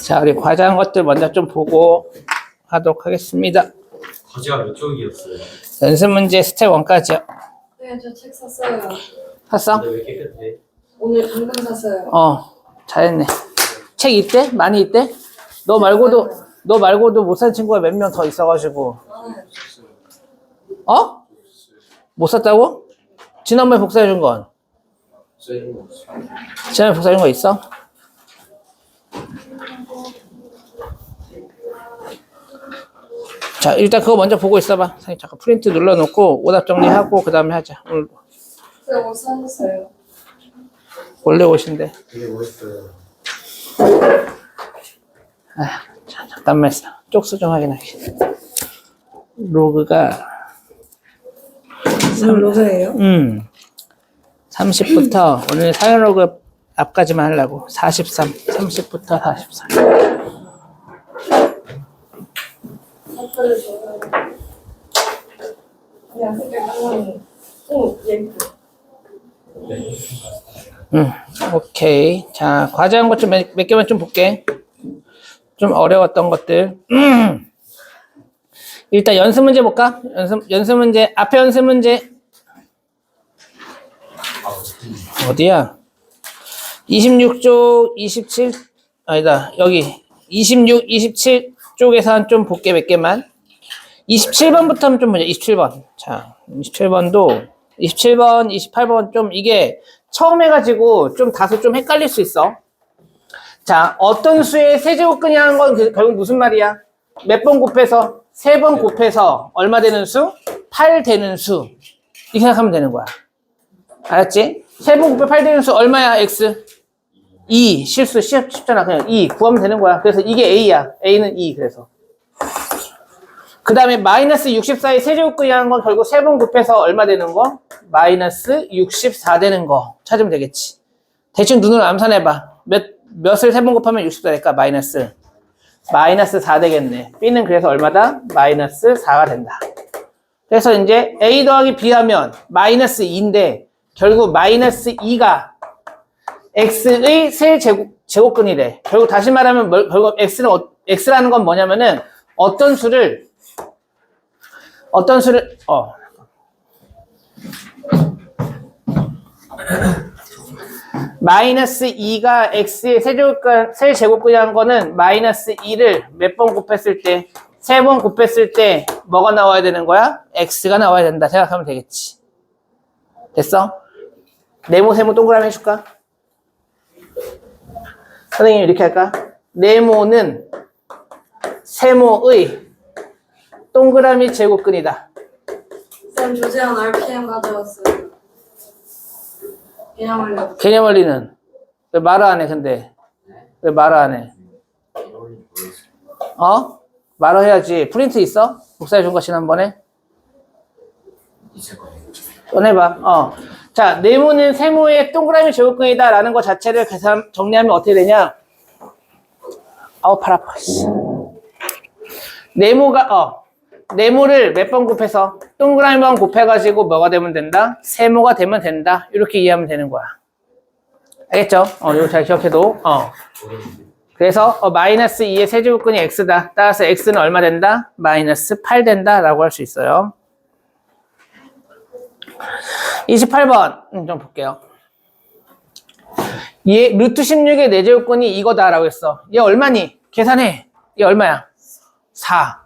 자, 우리 과제한 것들 먼저 좀 보고 하도록 하겠습니다. 과제가 몇 쪽이었어요? 연습 문제 스텝 1까지요. 네, 저 책 샀어요. 샀어? 근데 왜 이렇게 끝에? 오늘 방금 샀어요. 잘했네. 책 있대? 많이 있대? 너 말고도 못 산 친구가 몇 명 더 있어가지고. 못 샀다고? 지난번에 복사해준 건? 지난번에 복사해준 거 있어? 자, 일단 그거 먼저 보고 있어봐. 선생님 잠깐 프린트 눌러놓고 오답 정리하고 그 다음에 하자. 오늘 네, 못 샀어요. 원래 옷인데. 되게 멋있어요. 자, 잠깐만 있어. 쪽수 좀 확인하게. 로그가 무슨 로그예요? 30부터 오늘 사연 로그 앞까지만 하려고 43, 30부터 43. 색깔을 좋아해요. 그냥 색깔 깔라니. 오, 예뻐. 오케이. 자, 과제한 것 좀 몇 개만 좀 볼게. 좀 어려웠던 것들. 일단 연습 문제 볼까? 연습 문제, 앞에 연습 문제. 어디야? 26쪽, 27, 아니다. 여기. 26, 27 쪽에서 좀 볼게, 몇 개만. 27번부터 좀 보자, 27번. 자, 27번도, 27번, 28번 좀 이게 처음 해가지고 좀 다소 좀 헷갈릴 수 있어. 자, 어떤 수의 세제곱근이 하는 건 결국 무슨 말이야? 몇 번 곱해서? 3번 곱해서 얼마 되는 수? 8 되는 수. 이렇게 생각하면 되는 거야. 알았지? 3번 곱해 8 되는 수 얼마야, x? 2. 실수 쉽잖아. 그냥 2 구하면 되는 거야. 그래서 이게 a야. a는 2. 그래서. 그 다음에 마이너스 64의 세제곱근이 하는 건 결국 3번 곱해서 얼마 되는 거? 마이너스 64 되는 거 찾으면 되겠지. 대충 눈으로 암산해봐. 몇을 3번 곱하면 64 될까? 마이너스 4 되겠네. b는 그래서 얼마다? 마이너스 4가 된다. 그래서 이제 a 더하기 b 하면 마이너스 2인데 결국 마이너스 2가 x의 세제곱근이래. 결국 다시 말하면 결국 x라는 건 뭐냐면은 어떤 수를 마이너스 2가 x의 세제곱근이라는 거는 마이너스 2를 몇 번 곱했을 때? 3번 곱했을 때 뭐가 나와야 되는 거야? x가 나와야 된다 생각하면 되겠지. 됐어? 네모 세모 동그라미 해줄까? 선생님 이렇게 할까? 네모는 세모의 동그라미 제곱근이다. 쌤, 조재현 RPM 가져왔어요. 개념 원리는 왜 말을 안 해? 근데 왜 말을 안 해? 말을 해야지. 프린트 있어? 복사해 준 거 지난번에? 꺼내봐. 자, 네모는 세모의 동그라미 제곱근이다 라는 것 자체를 정리하면 어떻게 되냐? 팔 아파. 네모를 몇 번 곱해서 동그라미만 곱해가지고 뭐가 되면 된다? 세모가 되면 된다. 이렇게 이해하면 되는 거야. 알겠죠? 이거 잘 기억해도. 그래서 마이너스 2의 세제곱근이 x다. 따라서 x는 얼마 된다? 마이너스 8 된다 라고 할 수 있어요. 28번 좀 볼게요. 얘 루트 16의 4제곱근이 이거다 라고 했어. 얘 얼마니? 계산해. 얘 얼마야? 4.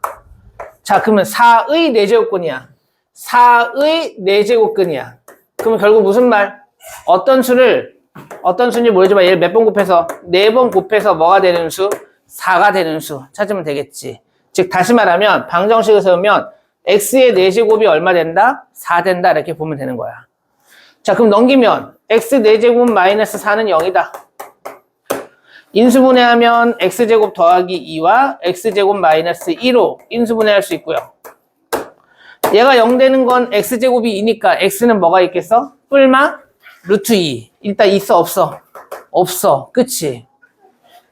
자, 그러면 4의 4제곱근이야. 4의 4제곱근이야. 그러면 결국 무슨 말? 어떤 수인지 모르지만 얘를 몇 번 곱해서? 4번 곱해서 뭐가 되는 수? 4가 되는 수 찾으면 되겠지. 즉 다시 말하면 방정식을 세우면 x의 4제곱이 얼마 된다? 4 된다 이렇게 보면 되는 거야. 자, 그럼 넘기면 x 4제곱 마이너스 4는 0이다. 인수분해하면 x제곱 더하기 2와 x제곱 마이너스 2로 인수분해할 수 있고요. 얘가 0 되는 건 x제곱이 2니까 x는 뭐가 있겠어? 뿔마 루트 2. 일단 있어 없어? 없어. 그치?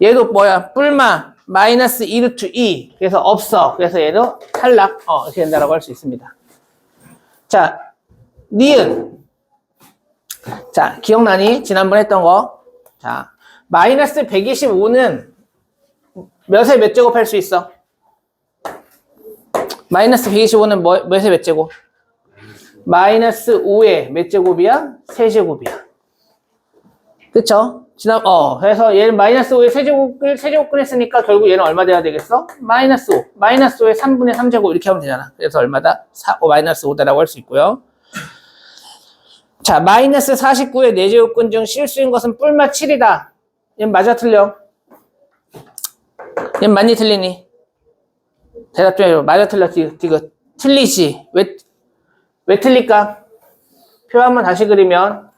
얘도 뭐야? 뿔마 마이너스 2 루트 2. 그래서 없어. 그래서 얘도 탈락. 이렇게 된다라고 할 수 있습니다. 자, 니은. 자, 기억나니? 지난번 했던 거. 자, 마이너스 125는 몇에 몇 제곱 할 수 있어? 마이너스 125는 몇에 몇 제곱? 마이너스 5에 몇 제곱이야? 세제곱이야. 그쵸? 그래서 얘는 마이너스 5에 세제곱을 했으니까 결국 얘는 얼마 돼야 되겠어? 마이너스 5. 마이너스 5에 3분의 3제곱 이렇게 하면 되잖아. 그래서 얼마다? 마이너스 5다라고 할 수 있고요. 자, 마이너스 49의 4제곱근 중 실수인 것은 뿔마 7이다. 얘는 맞아, 틀려? 얘는 맞니, 틀리니? 대답 좀 해줘. 맞아, 틀려, 디귿. 틀리지. 왜 틀릴까? 표 한번 다시 그리면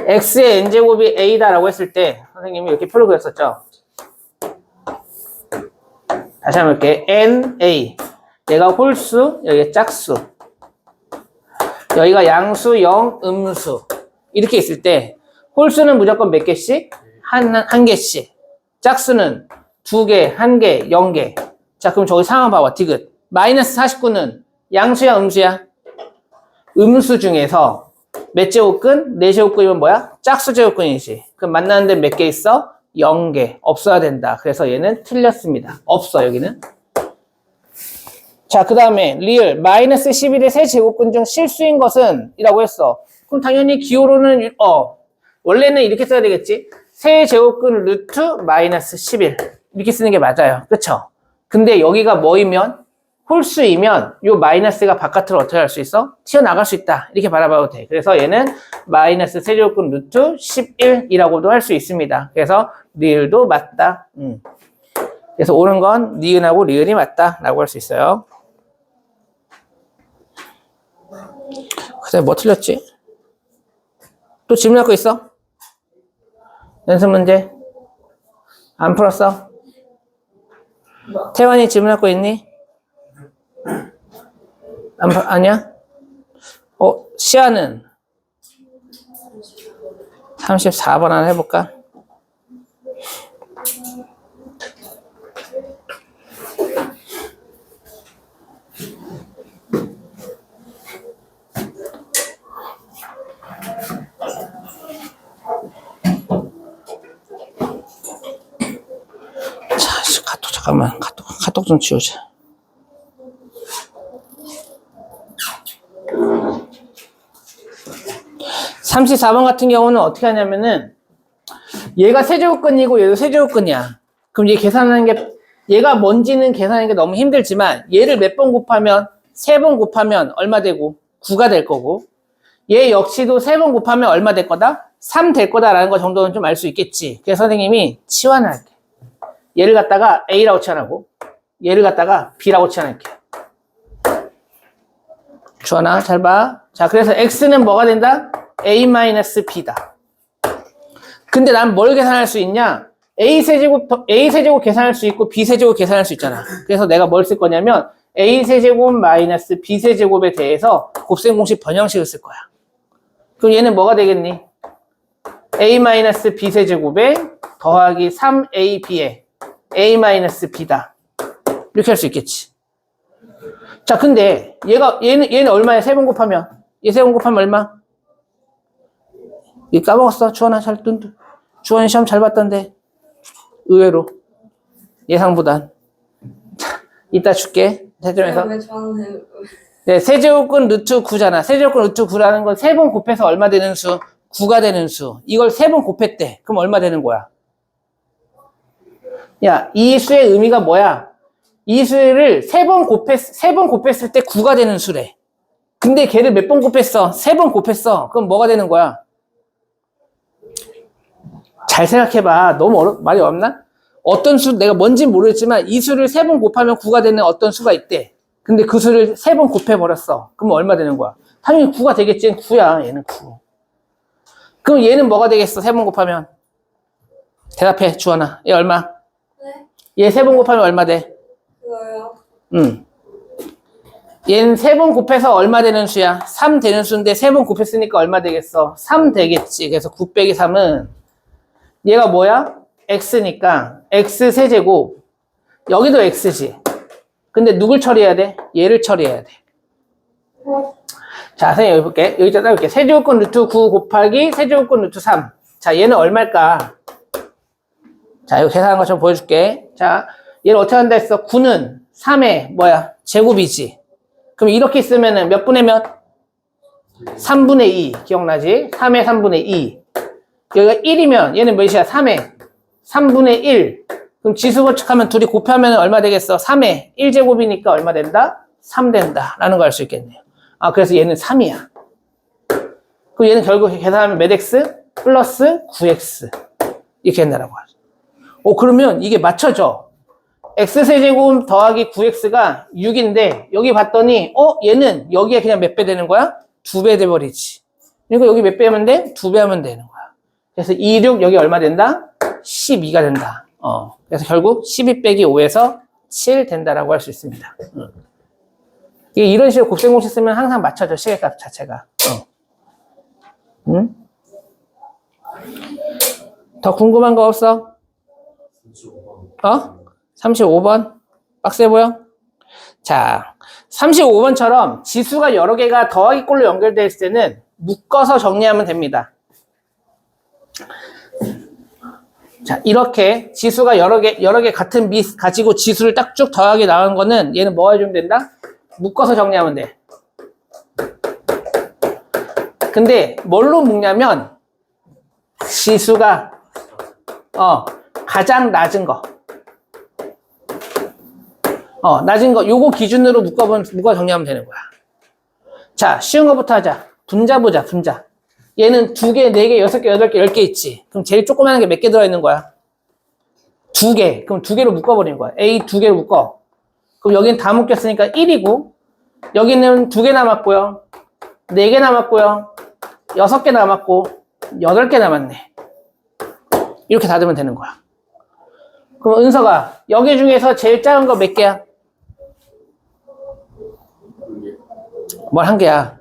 x의 n제곱이 a다라고 했을 때 선생님이 이렇게 표를 그렸었죠. 다시 한번 볼게. na. 얘가 홀수, 여기가 짝수. 여기가 양수, 영, 음수. 이렇게 있을 때 홀수는 무조건 몇 개씩? 한 개씩. 짝수는 2개, 1개, 0개. 자, 그럼 저기 상황 봐봐. 디귿. 마이너스 49는 양수야, 음수야? 음수 중에서 몇 제곱근? 4제곱근이면 뭐야? 짝수 제곱근이지. 그럼 만나는데 몇 개 있어? 0개. 없어야 된다. 그래서 얘는 틀렸습니다. 없어, 여기는. 자, 그 다음에 리을. 마이너스 11의 세 제곱근 중 실수인 것은? 이라고 했어. 그럼 당연히 기호로는, 원래는 이렇게 써야 되겠지? 세 제곱근 루트 마이너스 11. 이렇게 쓰는 게 맞아요. 그쵸? 근데 여기가 뭐이면? 홀수이면 요 마이너스가 바깥으로 어떻게 할 수 있어? 튀어나갈 수 있다. 이렇게 바라봐도 돼. 그래서 얘는 마이너스 세제곱근 루트 11이라고도 할 수 있습니다. 그래서 리을도 맞다. 그래서 옳은 건 니은하고 리을이 맞다. 라고 할 수 있어요. 그 다음에 뭐 틀렸지? 또 질문할 거 있어? 연습 문제? 안 풀었어? 태환이 질문할 거 있니? 아니야? 시아는? 34번 하나 해볼까? 잠깐만, 카톡 좀 지우자. (34번) 같은 경우는 어떻게 하냐면은 얘가 세제곱근이고 얘도 세제곱근이야. 그럼 얘 계산하는 게 얘가 뭔지는 계산하는 게 너무 힘들지만 얘를 몇 번 곱하면 3번 곱하면 얼마 되고 9가 될 거고 얘 역시도 3번 곱하면 얼마 될 거다? 3 될 거다라는 거 정도는 좀 알 수 있겠지. 그래서 선생님이 치환을 할게. 얘를 갖다가 A라고 치환하고 얘를 갖다가 B라고 치환할게. 주원아 잘 봐. 자, 그래서 X는 뭐가 된다? A-B다. 근데 난 뭘 계산할 수 있냐? A세제곱 계산할 수 있고 B세제곱 계산할 수 있잖아. 그래서 내가 뭘 쓸 거냐면 A세제곱 마이너스 B세제곱에 대해서 곱셈 공식 번영식을 쓸 거야. 그럼 얘는 뭐가 되겠니? A-B세제곱에 더하기 3AB에 A-B다. 이렇게 할 수 있겠지. 자, 근데 얘는 얼마야? 3번 곱하면. 얘 3번 곱하면 얼마? 얘 까먹었어. 주원아 주원이 시험 잘 봤던데. 의외로. 예상보단. 이따 줄게. 세점에서. 왜 저는 네, 세제곱근 루트 9잖아. 세제곱근 루트 9라는 건 3번 곱해서 얼마 되는 수? 9가 되는 수. 이걸 3번 곱했대. 그럼 얼마 되는 거야? 야, 이 수의 의미가 뭐야? 이 수를 3번 곱했을 때 9가 되는 수래. 근데 걔를 몇 번 곱했어? 3번 곱했어. 그럼 뭐가 되는 거야? 잘 생각해봐. 너무 말이 어렵나? 어떤 수, 내가 뭔진 모르겠지만 이 수를 3번 곱하면 9가 되는 어떤 수가 있대. 근데 그 수를 3번 곱해버렸어. 그럼 얼마 되는 거야? 당연히 9가 되겠지. 9야. 얘는 9. 그럼 얘는 뭐가 되겠어? 3번 곱하면. 대답해, 주원아. 얘 얼마? 네? 얘 3번 곱하면 얼마 돼? 그거요? 얘는 3번 곱해서 얼마 되는 수야? 3 되는 수인데 3번 곱했으니까 얼마 되겠어? 3 되겠지. 그래서 9 빼기 3은 얘가 뭐야? x니까 x 세제곱. 여기도 x지. 근데 누굴 처리해야 돼? 얘를 처리해야 돼. 자, 선생님 여기 볼게. 여기 자 볼게. 세제곱권 루트 9 곱하기 세제곱권 루트 3. 자, 얘는 얼마일까? 자, 이거 계산한 것처럼 보여줄게. 자, 얘를 어떻게 한다 했어? 9는 3의 뭐야? 제곱이지. 그럼 이렇게 쓰면은 몇 분의 몇? 3분의 2. 기억나지? 3의 3분의 2. 여기가 1이면 얘는 몇이야? 3의 3분의 1. 그럼 지수 법칙하면 둘이 곱하면 얼마 되겠어? 3의 1제곱이니까 얼마 된다? 3 된다. 라는 걸 알 수 있겠네요. 아, 그래서 얘는 3이야. 그럼 얘는 결국 계산하면 몇 x? 플러스 9x. 이렇게 된다라고 하죠. 그러면 이게 맞춰져. x세제곱 더하기 9x가 6인데, 여기 봤더니, 얘는 여기에 그냥 몇 배 되는 거야? 2배 돼버리지. 그러니까 여기 몇 배 하면 돼? 2배 하면 되는 거야. 그래서 2, 6, 여기 얼마 된다? 12가 된다. 그래서 결국 12 빼기 5에서 7 된다라고 할 수 있습니다. 이게 이런 식으로 곱셈공식 쓰면 항상 맞춰져, 시계값 자체가. 응? 더 궁금한 거 없어? 35번? 빡세 보여? 자, 35번처럼 지수가 여러 개가 더하기꼴로 연결되어 있을 때는 묶어서 정리하면 됩니다. 자, 이렇게 지수가 여러 개 같은 미 가지고 지수를 딱 쭉 더하게 나온 거는 얘는 뭐 해주면 된다? 묶어서 정리하면 돼. 근데 뭘로 묶냐면 지수가 가장 낮은 거. 낮은 거 요거 기준으로 묶어 정리하면 되는 거야. 자, 쉬운 거부터 하자. 분자 보자, 분자. 얘는 2개, 4개, 6개, 8개, 10개 있지. 그럼 제일 조그마한 게 몇 개 들어있는 거야? 2개. 그럼 2개로 묶어버리는 거야. A 2개로 묶어. 그럼 여기는 다 묶였으니까 1이고, 여기는 2개 남았고요. 4개 남았고요. 6개 남았고, 8개 남았네. 이렇게 닫으면 되는 거야. 그럼 은서가 여기 중에서 제일 작은 거 몇 개야? 뭘 한 개야?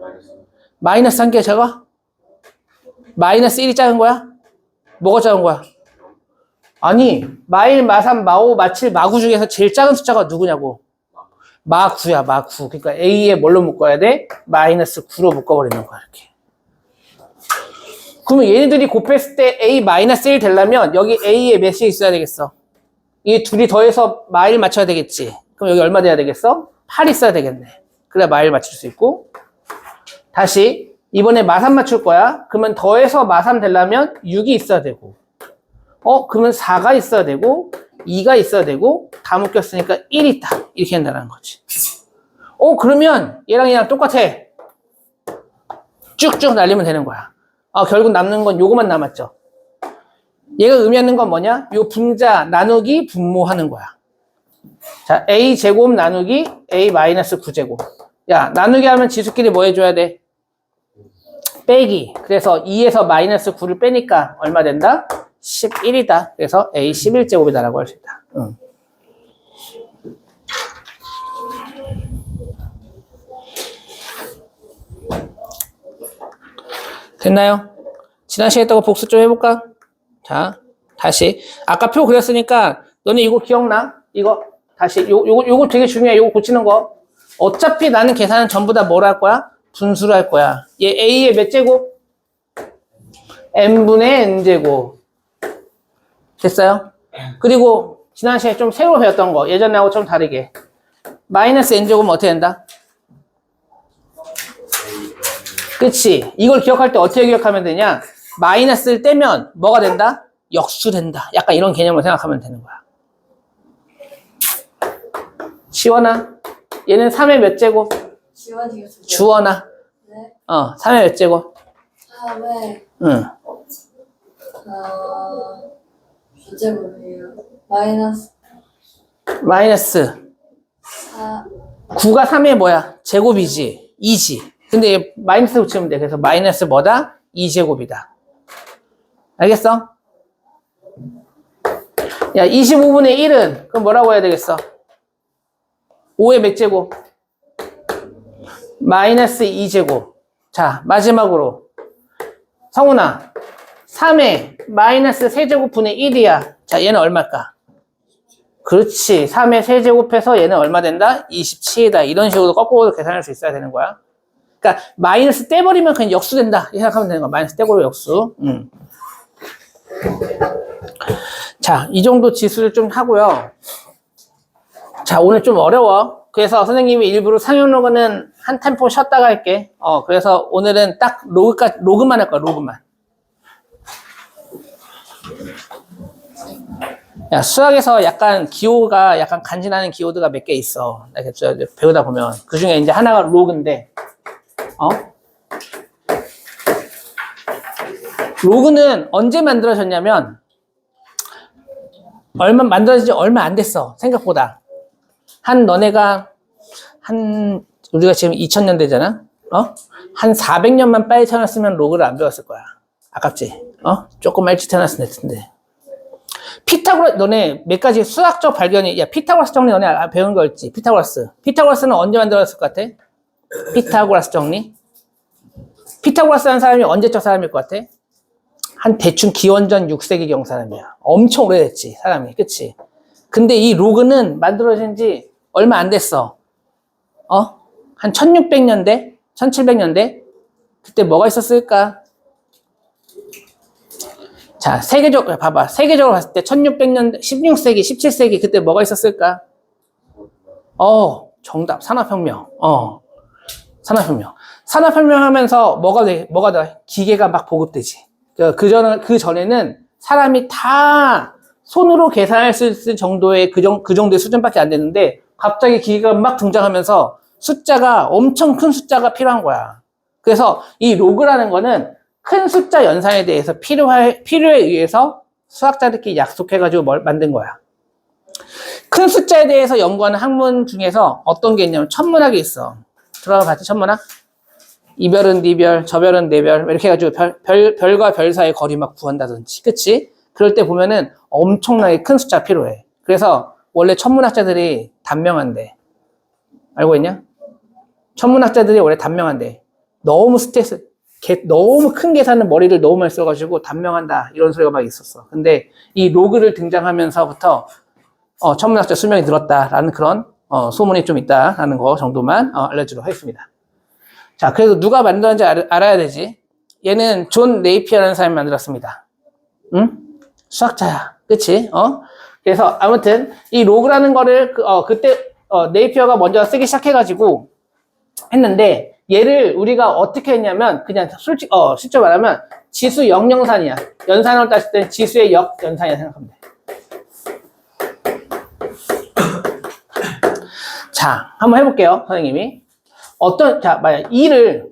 마이너스 한 개 적어? 마이너스 1이 작은 거야? 뭐가 작은 거야? 아니, 마1, 마3, 마5, 마7, 마9 중에서 제일 작은 숫자가 누구냐고. 마9야, 마9. 그러니까 A에 뭘로 묶어야 돼? 마이너스 9로 묶어버리는 거야, 이렇게. 그러면 얘네들이 곱했을 때 A 마이너스 1 되려면 여기 A에 몇이 있어야 되겠어? 이 둘이 더해서 마1 맞춰야 되겠지. 그럼 여기 얼마 돼야 되겠어? 8 있어야 되겠네. 그래야 마1 맞출 수 있고. 다시 이번에 마3 맞출 거야. 그러면 더해서 마3 되려면 6이 있어야 되고. 그러면 4가 있어야 되고 2가 있어야 되고 다 묶였으니까 1이 있다. 이렇게 한다는 거지. 그러면 얘랑 똑같아. 쭉쭉 날리면 되는 거야. 결국 남는 건 요거만 남았죠. 얘가 의미하는 건 뭐냐? 요 분자 나누기 분모하는 거야. 자, A 제곱 나누기 A 마이너스 9제곱. 야, 나누기 하면 지수끼리 뭐 해줘야 돼? 빼기. 그래서 2에서 마이너스 9를 빼니까 얼마 된다? 11이다. 그래서 A 11제곱이다 라고 할 수 있다. 됐나요? 지난 시간에 했던 거 복습 좀 해볼까? 자, 다시. 아까 표 그렸으니까 너네 이거 기억나? 이거 다시. 요거 되게 중요해. 요거 고치는 거. 어차피 나는 계산은 전부 다 뭐로 할 거야? 분수로 할 거야. 얘 A의 몇 제곱? n분의 n제곱. 됐어요? 그리고 지난 시간에 좀 새로 배웠던 거. 예전하고 좀 다르게. 마이너스 n제곱은 어떻게 된다? 그치? 이걸 기억할 때 어떻게 기억하면 되냐? 마이너스를 떼면 뭐가 된다? 역수된다. 약간 이런 개념을 생각하면 되는 거야. 지원아, 얘는 3의 몇 제곱? 주원아. 네. 3의 몇 제곱? 3의 응. 제곱이에요. 마이너스 4. 9가 3의 뭐야? 제곱이지. 2지. 근데 얘 마이너스 붙이면 돼. 그래서 마이너스 뭐다? 2제곱이다. 알겠어? 야, 25분의 1은 그럼 뭐라고 해야 되겠어? 5의 몇 제곱? 마이너스 2제곱. 자, 마지막으로 성훈아, 3의 마이너스 세제곱분의 1이야. 자, 얘는 얼마일까? 그렇지. 3의 세제곱해서 얘는 얼마 된다? 27이다. 이런 식으로 거꾸로 계산할 수 있어야 되는 거야. 그러니까 마이너스 떼버리면 그냥 역수 된다 이 생각하면 되는 거야. 마이너스 떼버리고 역수. 자, 이 정도 지수를 좀 하고요. 자, 오늘 좀 어려워. 그래서 선생님이 일부러 상용 로그는 한 템포 쉬었다가 할게. 그래서 오늘은 딱 로그만 할 거야, 로그만. 야, 수학에서 약간 기호가 약간 간지나는 기호드가 몇 개 있어. 알겠죠? 배우다 보면. 그 중에 이제 하나가 로그인데, 로그는 언제 만들어졌냐면, 만들어진 지 얼마 안 됐어. 생각보다. 우리가 지금 2000년대잖아? 한 400년만 빨리 태어났으면 로그를 안 배웠을 거야. 아깝지? 조금 일찍 태어났으면 됐는데. 너네 몇 가지 수학적 발견이, 피타고라스 정리 너네 배운 거 있지? 피타고라스는 언제 만들어졌을 것 같아? 피타고라스 정리? 피타고라스라는 사람이 언제적 사람일 것 같아? 한 대충 기원전 6세기경 사람이야. 엄청 오래됐지, 사람이. 그치? 근데 이 로그는 만들어진 지 얼마 안 됐어. 한 1600년대? 1700년대? 그때 뭐가 있었을까? 자, 세계적으로 봤을 때 1600년대, 16세기, 17세기 그때 뭐가 있었을까? 정답. 산업혁명. 산업혁명 하면서 뭐가 돼? 기계가 막 보급되지. 그 전에는 사람이 다 손으로 계산할 수 있을 정도의 그 정도의 수준밖에 안 됐는데 갑자기 기계가 막 등장하면서 엄청 큰 숫자가 필요한 거야. 그래서 이 로그라는 거는 큰 숫자 연산에 대해서 필요에 의해서 수학자들끼리 약속해가지고 만든 거야. 큰 숫자에 대해서 연구하는 학문 중에서 어떤 게 있냐면 천문학이 있어. 들어가 봤지, 천문학? 이별은 니별, 저별은 내별, 이렇게 해가지고 별과 별 사이의 거리 막 구한다든지. 그치? 그럴 때 보면은 엄청나게 큰 숫자 필요해. 그래서 원래 천문학자들이 단명한데. 알고 있냐? 천문학자들이 원래 단명한데. 너무 큰 계산은 머리를 너무 많이 써가지고 단명한다. 이런 소리가 막 있었어. 근데 이 로그를 등장하면서부터 천문학자 수명이 늘었다라는 그런 소문이 좀 있다라는 거 정도만 알려주도록 하겠습니다. 자, 그래서 누가 만들었는지 알아야 되지. 얘는 존 네이피어라는 사람이 만들었습니다. 응? 수학자야. 그치? 그래서 아무튼 이 로그라는 거를 그때 네이피어가 먼저 쓰기 시작해가지고 했는데 얘를 우리가 어떻게 했냐면 그냥 실제로 말하면 지수 역연산이야. 연산으로 따질 때는 지수의 역연산이라 생각하면 돼. 자, 한번 해볼게요, 선생님이. 만약 2를,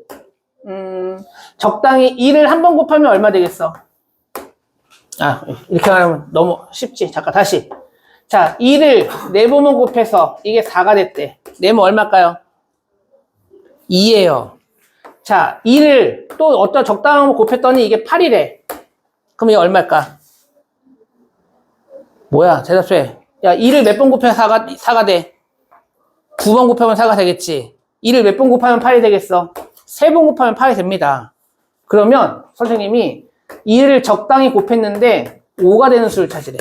적당히 2를 한 번 곱하면 얼마 되겠어? 이렇게 하면 너무 쉽지. 잠깐, 다시. 자, 2를 4번만 곱해서 이게 4가 됐대. 4번 얼마일까요? 2예요. 자, 2를 또 어떤 적당한 거 곱했더니 이게 8이래. 그럼 이게 얼마일까? 뭐야, 대답해. 야, 2를 몇 번 곱해서 4가 돼? 9번 곱하면 4가 되겠지. 2를 몇 번 곱하면 8이 되겠어? 3번 곱하면 8이 됩니다. 그러면 선생님이 2를 적당히 곱했는데 5가 되는 수를 찾으래.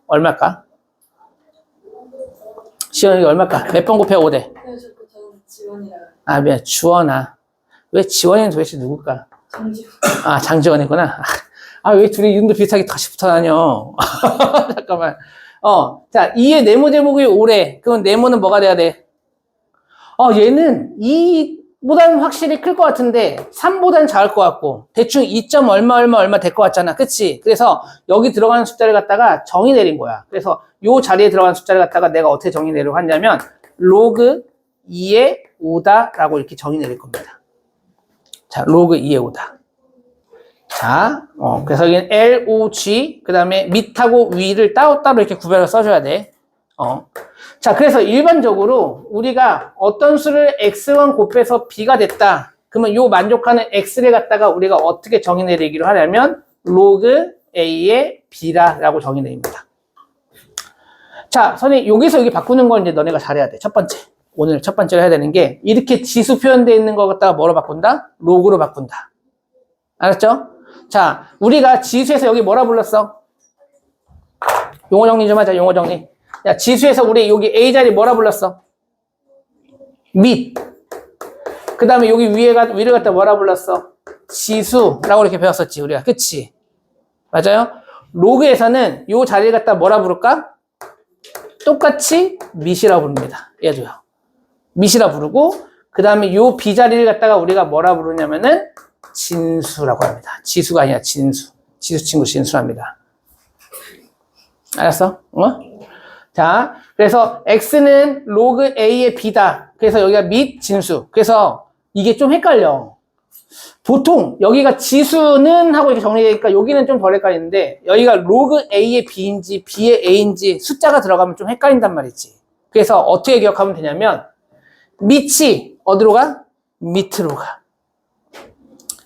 얼마일까? 시원이 얼마일까? 몇 번 곱해야 5 돼? 저는 지원이라고. 미안. 주원아. 왜 지원이는 도대체 누굴까? 장지원. 장지원이구나. 왜 둘이 이름도 비슷하게 다시 붙어 다녀? 잠깐만. 자, 2의 네모 제곱이 5래. 그럼 네모는 뭐가 돼야 돼? 얘는 2보다는 확실히 클 것 같은데 3보다는 작을 것 같고 대충 2. 얼마 될 것 같잖아. 그치? 그래서 여기 들어가는 숫자를 갖다가 정의 내린 거야. 그래서 요 자리에 들어가는 숫자를 갖다가 내가 어떻게 정의 내려고 하냐면 로그 2의 5다 라고 이렇게 정의 내릴 겁니다. 자, 로그 2의 5다. 자, 그래서 여기는 L, O, G, 그 다음에 밑하고 위를 따로따로 이렇게 구별을 써줘야 돼. 자, 그래서 일반적으로 우리가 어떤 수를 X1 곱해서 B가 됐다. 그러면 요 만족하는 X를 갖다가 우리가 어떻게 정의 내리기로 하냐면 로그 A의 B라고 정의 내립니다. 자, 선생님, 여기서 여기 바꾸는 건 이제 너네가 잘해야 돼. 첫 번째. 오늘 첫 번째로 해야 되는 게 이렇게 지수 표현되어 있는 거 갖다가 뭐로 바꾼다? 로그로 바꾼다. 알았죠? 자, 우리가 지수에서 여기 뭐라 불렀어? 용어 정리 좀 하자, 용어 정리. 야, 지수에서 우리 여기 A 자리 뭐라 불렀어? 밑. 그 다음에 여기 위를 갖다 뭐라 불렀어? 지수라고 이렇게 배웠었지, 우리가. 그치? 맞아요? 로그에서는 요 자리를 갖다 뭐라 부를까? 똑같이 밑이라 부릅니다. 얘도요. 밑이라 부르고, 그 다음에 요 비자리를 갖다가 우리가 뭐라 부르냐면은 진수라고 합니다. 지수가 아니라 진수. 지수 친구 진수랍니다. 알았어? 자, 그래서 x는 로그 a의 b다. 그래서 여기가 밑 진수. 그래서 이게 좀 헷갈려. 보통 여기가 지수는 하고 이렇게 정리되니까 여기는 좀 덜 헷갈리는데 여기가 로그 a의 b인지 b의 a인지 숫자가 들어가면 좀 헷갈린단 말이지. 그래서 어떻게 기억하면 되냐면 밑이 어디로 가? 밑으로 가.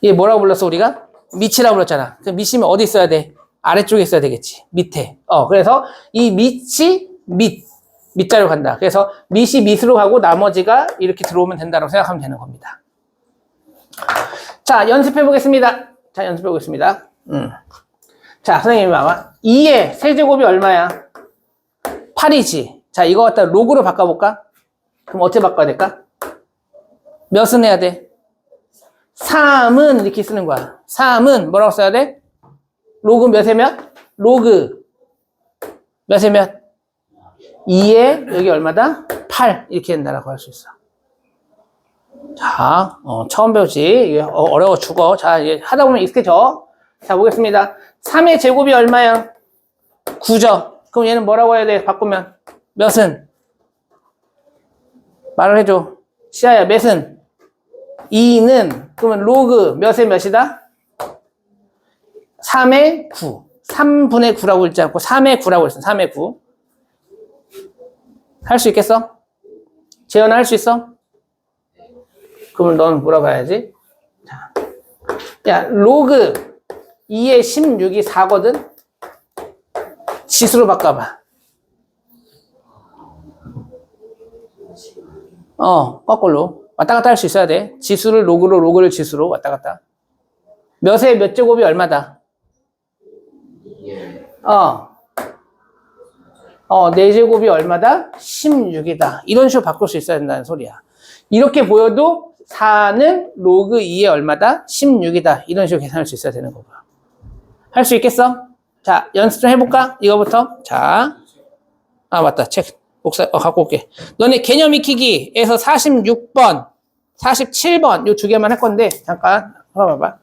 얘 뭐라고 불렀어 우리가? 밑이라고 불렀잖아. 그 밑이면 어디 있어야 돼? 아래쪽에 있어야 되겠지. 밑에. 그래서 이 밑이 밑자리로 간다. 그래서 밑이 밑으로 가고 나머지가 이렇게 들어오면 된다고 생각하면 되는 겁니다. 자, 연습해 보겠습니다. 자, 연습해 보겠습니다. 자, 선생님이 봐봐. 2의 세제곱이 얼마야? 8이지. 자, 이거 갖다 로그로 바꿔볼까? 그럼 어떻게 바꿔야 될까? 몇은 해야 돼? 3은 이렇게 쓰는 거야. 3은 뭐라고 써야 돼? 로그 몇에 몇? 로그 몇에 몇? 2에 여기 얼마다? 8 이렇게 된다라고 할 수 있어. 자, 처음 배우지. 이게 어려워 죽어. 자, 이제 하다 보면 익숙해져. 자, 보겠습니다. 3의 제곱이 얼마야? 9죠. 그럼 얘는 뭐라고 해야 돼? 바꾸면 몇은? 말을 해줘. 시아야, 몇은? 2는 그러면 로그 몇의 몇이다? 3의 9. 3분의 9라고 읽지 않고 3의 9라고 했어. 3의 9. 할 수 있겠어? 재현아 할 수 있어? 그러면 넌 물어봐야지. 자, 야, 로그 2의 16이 4거든? 지수로 바꿔봐. 거꾸로. 왔다 갔다 할 수 있어야 돼. 지수를 로그로, 로그를 지수로 왔다 갔다. 몇의 몇 제곱이 얼마다? 4제곱이 얼마다? 16이다. 이런 식으로 바꿀 수 있어야 된다는 소리야. 이렇게 보여도 4는 로그 2에 얼마다? 16이다. 이런 식으로 계산할 수 있어야 되는 거고요. 할 수 있겠어? 자, 연습 좀 해볼까? 이거부터. 자. 맞다. 책. 갖고 올게. 너네 개념 익히기에서 46번, 47번, 요 두 개만 할 건데, 잠깐, 봐봐.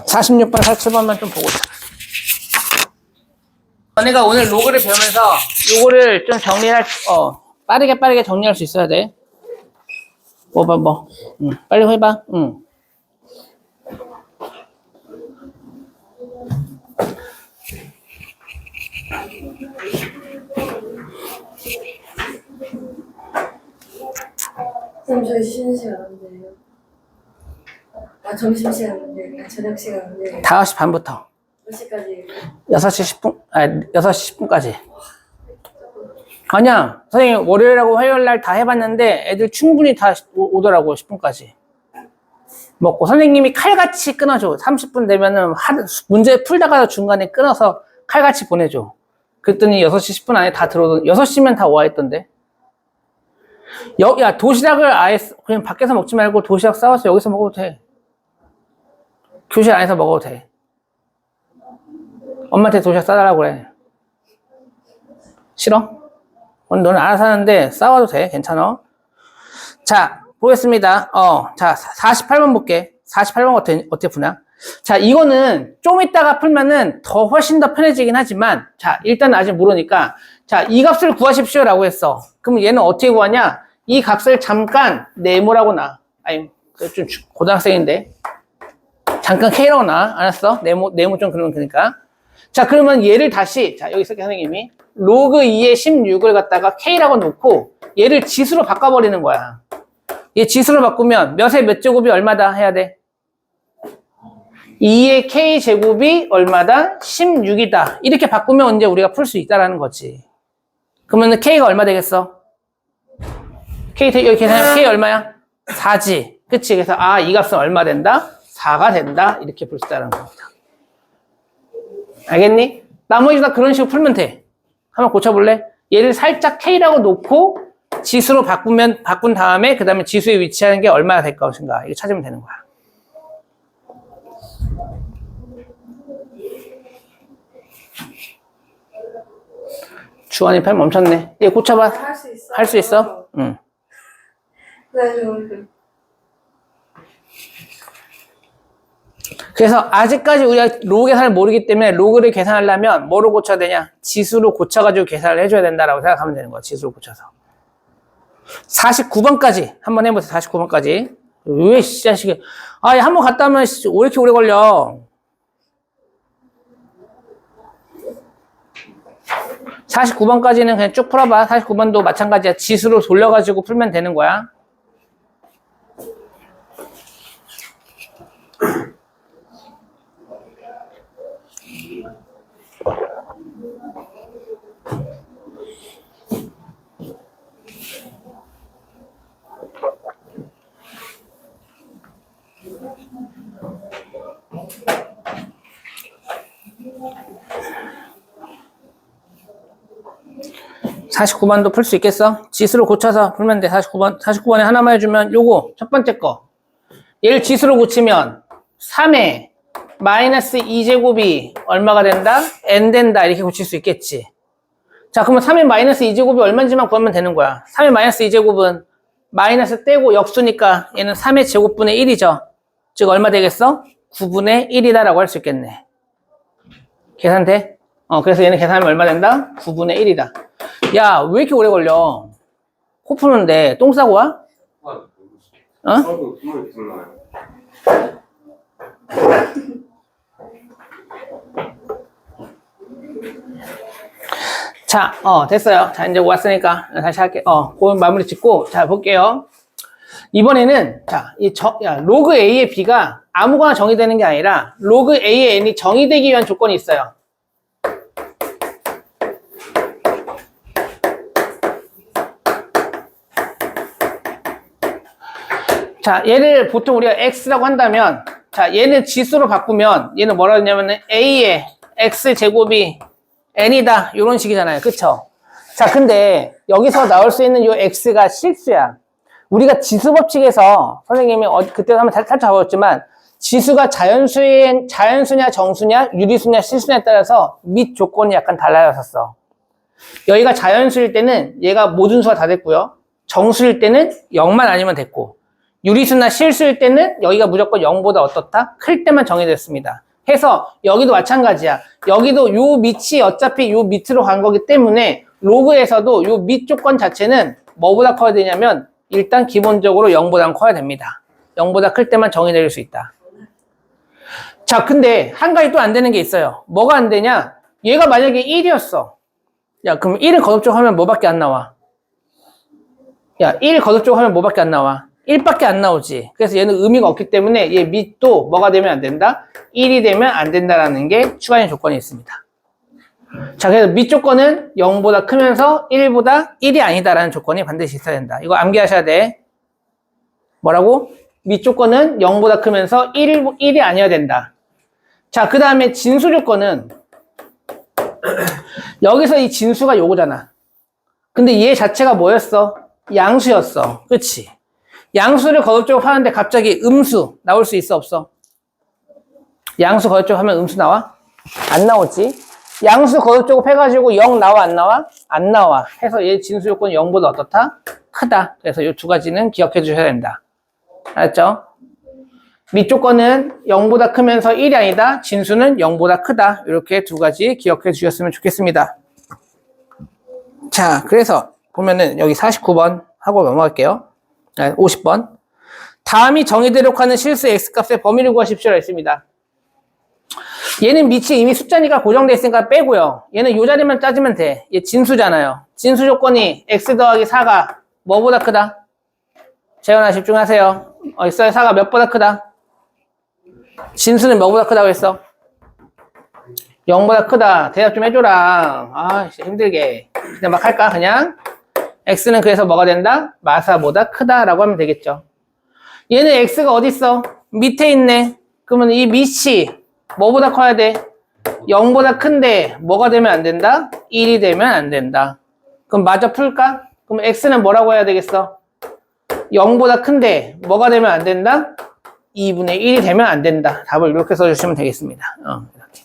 46번, 47번만 좀 보고 있어. 너네가 오늘 로그를 배우면서 요거를 좀 빠르게 정리할 수 있어야 돼. 빨리 해봐. 선생님 저희 쉬는 시간 안 돼요? 점심시간 안 돼요? 저녁 시간 안 돼요? 5시 반부터 몇 시까지? 6시 10분, 6시 10분까지. 아니야. 선생님, 월요일하고 화요일날 다 해봤는데 애들 충분히 다 오더라고, 10분까지. 먹고. 선생님이 칼같이 끊어줘. 30분 되면은 문제 풀다가 중간에 끊어서 칼같이 보내줘. 그랬더니 6시 10분 안에 다 들어오던, 6시면 다 와 있던데. 야, 도시락을 아예 그냥 밖에서 먹지 말고 도시락 싸와서 여기서 먹어도 돼. 교실 안에서 먹어도 돼. 엄마한테 도시락 싸달라고 그래. 싫어? 너는 알아서 하는데 싸워도 돼. 괜찮아. 자, 보겠습니다. 자, 48번 볼게. 48번 어떻게 푸나? 자, 이거는 좀 이따가 풀면은 훨씬 더 편해지긴 하지만, 자, 일단 아직 모르니까, 자, 이 값을 구하십시오 라고 했어. 그럼 얘는 어떻게 구하냐? 이 값을 잠깐 네모라고 놔. 아니, 좀 고등학생인데. 잠깐 K라고 놔. 알았어? 네모 좀 그러면 그러니까. 자, 그러면 얘를 다시, 자, 여기 있을게, 선생님이. 로그 2의 16을 갖다가 K라고 놓고, 얘를 지수로 바꿔버리는 거야. 얘 지수로 바꾸면 몇의 몇 제곱이 얼마다 해야 돼? 2의 K제곱이 얼마다? 16이다. 이렇게 바꾸면 이제 우리가 풀 수 있다라는 거지. 그러면 K가 얼마 되겠어? 여기 계산하면 K 얼마야? 4지. 그치? 그래서, 이 값은 얼마 된다? 4가 된다. 이렇게 볼 수 있다는 겁니다. 알겠니? 나머지 다 그런 식으로 풀면 돼. 한번 고쳐볼래? 얘를 살짝 K라고 놓고 지수로 바꾼 다음에 그 다음에 지수에 위치하는 게 얼마나 될 것인가 이거 찾으면 되는 거야. 주원이 펜 멈췄네. 얘 고쳐봐. 할 수 있어. 할 수 있어? 응. 네, 저 그래서 아직까지 우리가 로그 계산을 모르기 때문에 로그를 계산하려면 뭐로 고쳐야 되냐? 지수로 고쳐가지고 계산을 해줘야 된다라고 생각하면 되는 거야. 지수로 고쳐서. 49번까지 한번 해보세요. 49번까지. 왜 이 자식이. 아, 한번 갔다 오면 왜 이렇게 오래 걸려? 49번까지는 그냥 쭉 풀어봐. 49번도 마찬가지야. 지수로 돌려가지고 풀면 되는 거야. (49번도) 풀 수 있겠어? 지수로 고쳐서 풀면 돼. 49번. 49번에 하나만 해주면 요거 첫 번째 거. 얘를 지수로 고치면 3에 마이너스 2제곱이 얼마가 된다? n 된다. 이렇게 고칠 수 있겠지. 자, 그러면 3의 마이너스 2제곱이 얼마인지만 구하면 되는 거야. 3의 마이너스 2제곱은 마이너스 떼고 역수니까 얘는 3의 제곱분의 1이죠. 즉 얼마 되겠어? 9분의 1이다라고 할 수 있겠네. 계산돼? 그래서 얘는 계산하면 얼마 된다? 9분의 1이다. 야, 왜 이렇게 오래 걸려? 코 푸는데 똥 싸고 와? 어? 자, 됐어요. 자, 이제 왔으니까 다시 할게. 그건 마무리 짓고, 자, 볼게요. 이번에는, 자, 로그 A의 B가 아무거나 정의되는 게 아니라, 로그 A의 N이 정의되기 위한 조건이 있어요. 자, 얘를 보통 우리가 X라고 한다면, 자, 얘는 지수로 바꾸면, 얘는 뭐라 했냐면은, A의 X제곱이 N이다. 이런 식이잖아요. 그쵸? 자, 근데 여기서 나올 수 있는 요 X가 실수야. 우리가 지수 법칙에서 선생님이 그때 한번 살짝 잡았지만 지수가 자연수냐 정수냐 유리수냐 실수냐에 따라서 및 조건이 약간 달라졌었어. 여기가 자연수일 때는 얘가 모든 수가 다 됐고요. 정수일 때는 0만 아니면 됐고 유리수나 실수일 때는 여기가 무조건 0보다 어떻다? 클 때만 정해졌습니다. 해서 여기도 마찬가지야. 여기도 요 밑이 어차피 요 밑으로 간 거기 때문에 로그에서도 요 밑 조건 자체는 뭐보다 커야 되냐면 일단 기본적으로 0보다 커야 됩니다. 0보다 클 때만 정의 내릴 수 있다. 자, 근데 한 가지 또 안 되는 게 있어요. 뭐가 안 되냐? 얘가 만약에 1이었어. 야, 그럼 1을 거듭적으로 하면 뭐밖에 안 나와? 야, 1 거듭적으로 하면 뭐밖에 안 나와? 1밖에 안 나오지. 그래서 얘는 의미가 없기 때문에 얘 밑도 뭐가 되면 안 된다? 1이 되면 안 된다라는 게 추가적인 조건이 있습니다. 자, 그래서 밑 조건은 0보다 크면서 1보다 1이 아니다라는 조건이 반드시 있어야 된다. 이거 암기하셔야 돼. 뭐라고? 밑 조건은 0보다 크면서 1이 아니어야 된다. 자, 그 다음에 진수 조건은 여기서 이 진수가 요거잖아. 근데 얘 자체가 뭐였어? 양수였어. 그치? 양수를 거듭적으로 하는데 갑자기 음수 나올 수 있어 없어? 양수 거듭적으로 하면 음수 나와? 안 나오지? 양수 거듭적으로 해가지고 0 나와 안 나와? 안 나와. 해서 얘 진수 요건이 0보다 어떻다? 크다. 그래서 이 두 가지는 기억해 주셔야 된다. 알았죠? 밑 조건은 0보다 크면서 1이 아니다. 진수는 0보다 크다. 이렇게 두 가지 기억해 주셨으면 좋겠습니다. 자, 그래서 보면은 여기 49번 하고 넘어갈게요. 50번. 다음이 정의되도록 하는 실수 x값의 범위를 구하십시오라 했습니다. 얘는 밑이 이미 숫자니까 고정되어 있으니까 빼고요. 얘는 이 자리만 짜주면 돼. 얘 진수잖아요. 진수 조건이 x 더하기 4가 뭐보다 크다? 재현아 집중하세요. 있어요. 4가 몇보다 크다? 진수는 뭐보다 크다고 했어? 0보다 크다. 대답 좀 해줘라. 아, 진짜 힘들게. 그냥 막 할까? 그냥 x는 그래서 뭐가 된다? 마사보다 크다라고 하면 되겠죠. 얘는 x가 어디 있어? 밑에 있네. 그러면 이 밑이 뭐보다 커야 돼? 0보다 큰데 뭐가 되면 안 된다? 1이 되면 안 된다. 그럼 마저 풀까? 그럼 x는 뭐라고 해야 되겠어? 0보다 큰데 뭐가 되면 안 된다? 2분의 1이 되면 안 된다. 답을 이렇게 써주시면 되겠습니다. 이렇게.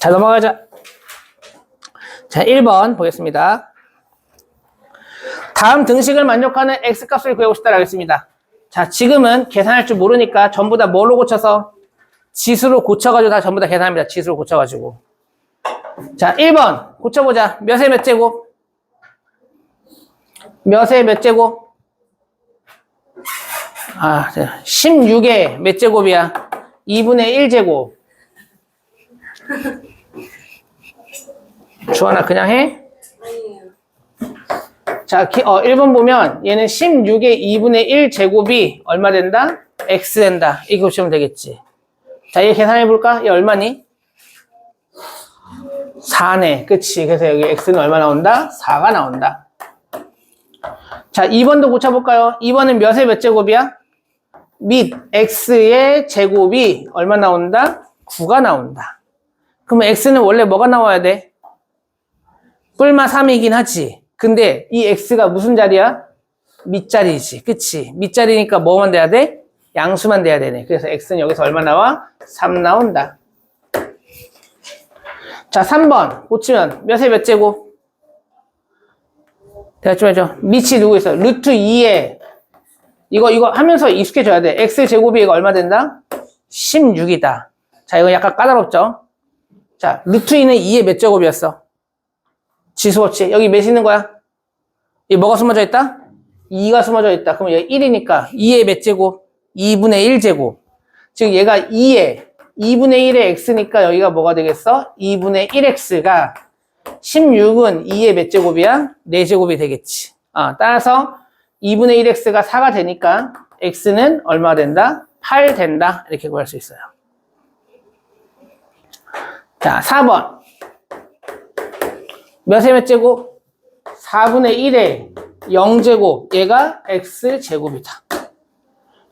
자, 넘어가자. 자, 1번 보겠습니다. 다음 등식을 만족하는 x값을 구해보고 싶다라고 했습니다. 자, 지금은 계산할 줄 모르니까 전부 다 뭘로 고쳐서? 지수로 고쳐가지고 다 전부 다 계산합니다. 지수로 고쳐가지고. 자, 1번 고쳐보자. 몇에 몇 제곱? 몇에 몇 제곱? 16에 몇 제곱이야? 2분의 1제곱. 주원아 그냥 해? 아니에요. 자, 1번 보면 얘는 16의 2분의 1제곱이 얼마 된다? x 된다. 이거 보시면 되겠지. 자, 얘 계산해볼까? 얘 얼마니? 4네. 그치. 그래서 여기 x는 얼마 나온다? 4가 나온다. 자, 2번도 고쳐볼까요? 2번은 몇의 몇 제곱이야? 및 x의 제곱이 얼마 나온다? 9가 나온다. 그러면 x는 원래 뭐가 나와야 돼? 뿔마 3이긴 하지. 근데 이 x가 무슨 자리야? 밑자리지. 그치? 밑자리니까 뭐만 돼야 돼? 양수만 돼야 되네. 그래서 x는 여기서 얼마 나와? 3 나온다. 자, 3번 고치면 몇의 몇 제곱? 대답 좀 해줘. 밑이 누구 있어? 루트 2에 이거 하면서 익숙해져야 돼. x제곱이 이거 얼마 된다? 16이다. 자, 이거 약간 까다롭죠? 자, 루트 2는 2의 몇 제곱이었어? 지수 없이. 여기 몇 있는 거야? 이 뭐가 숨어져 있다? 2가 숨어져 있다. 그럼 얘 1이니까 2의 몇 제곱? 2분의 1제곱. 즉 얘가 2분의 1의 x니까 여기가 뭐가 되겠어? 2분의 1x가 16은 2의 몇 제곱이야? 4제곱이 되겠지. 따라서 2분의 1x가 4가 되니까 x는 얼마 된다? 8 된다. 이렇게 구할 수 있어요. 자, 4번. 몇의 몇 제곱? 4분의 1의 0제곱. 얘가 x제곱이다.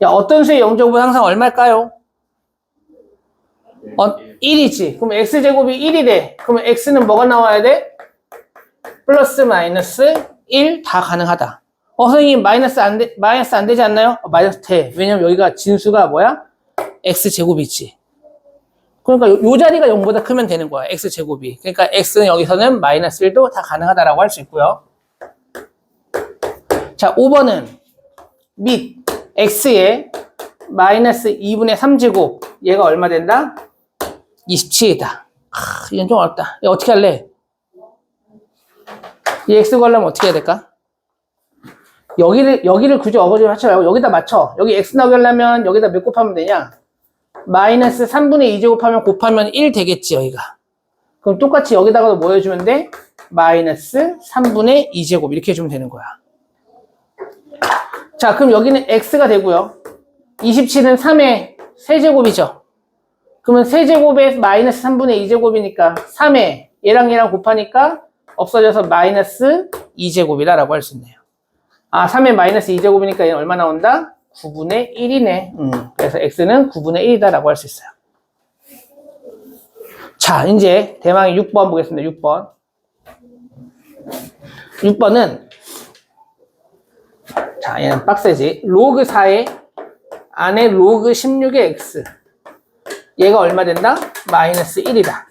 야, 어떤 수의 0제곱은 항상 얼마일까요? 1이지. 그럼 x제곱이 1이래. 그러면 x는 뭐가 나와야 돼? 플러스 마이너스 1 다 가능하다. 선생님 마이너스 안 되지 않나요? 마이너스 돼. 왜냐면 여기가 진수가 뭐야? x제곱이지. 그러니까 요 자리가 0보다 크면 되는 거야. x제곱이. 그러니까 x는 여기서는 마이너스 1도 다 가능하다라고 할 수 있고요. 자, 5번은 및 x의 마이너스 2분의 3제곱. 얘가 얼마 된다? 27이다. 이건 좀 어렵다. 얘 어떻게 할래? 이 x 구하려면 어떻게 해야 될까? 여기를 굳이 어거지로 하지 말고 여기다 맞춰. 여기 x 나오게 하려면 여기다 몇 곱하면 되냐? 마이너스 3분의 2제곱하면 곱하면 1 되겠지, 여기가. 그럼 똑같이 여기다가도 뭐 해주면 돼? 마이너스 3분의 2제곱 이렇게 해주면 되는 거야. 자, 그럼 여기는 x가 되고요. 27은 3의 세제곱이죠. 그러면 세제곱에 마이너스 3분의 2제곱이니까 3에 얘랑 곱하니까 없어져서 마이너스 2제곱이다 라고 할 수 있네요. 3에 마이너스 2제곱이니까 얘는 얼마 나온다? 9분의 1이네. 그래서 x는 9분의 1이다 라고 할 수 있어요. 자, 이제 대망의 6번 보겠습니다. 6번. 6번은 자, 얘는 빡세지. 로그 4의 안에 로그 16의 x. 얘가 얼마 된다? 마이너스 1이다.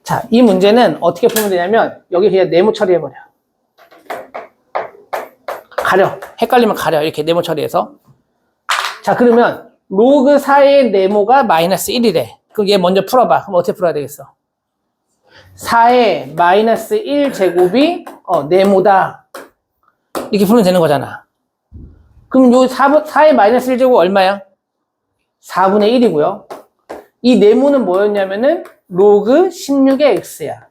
자, 이 문제는 어떻게 풀면 되냐면 여기 그냥 네모 처리해버려. 가려. 헷갈리면 가려. 이렇게 네모 처리해서. 자, 그러면 로그 4의 네모가 마이너스 1이래. 그럼 얘 먼저 풀어봐. 그럼 어떻게 풀어야 되겠어? 4의 마이너스 1제곱이 네모다. 이렇게 풀면 되는 거잖아. 그럼 요 4의 마이너스 1제곱 얼마야? 4분의 1이고요. 이 네모는 뭐였냐면은 로그 16의 x야.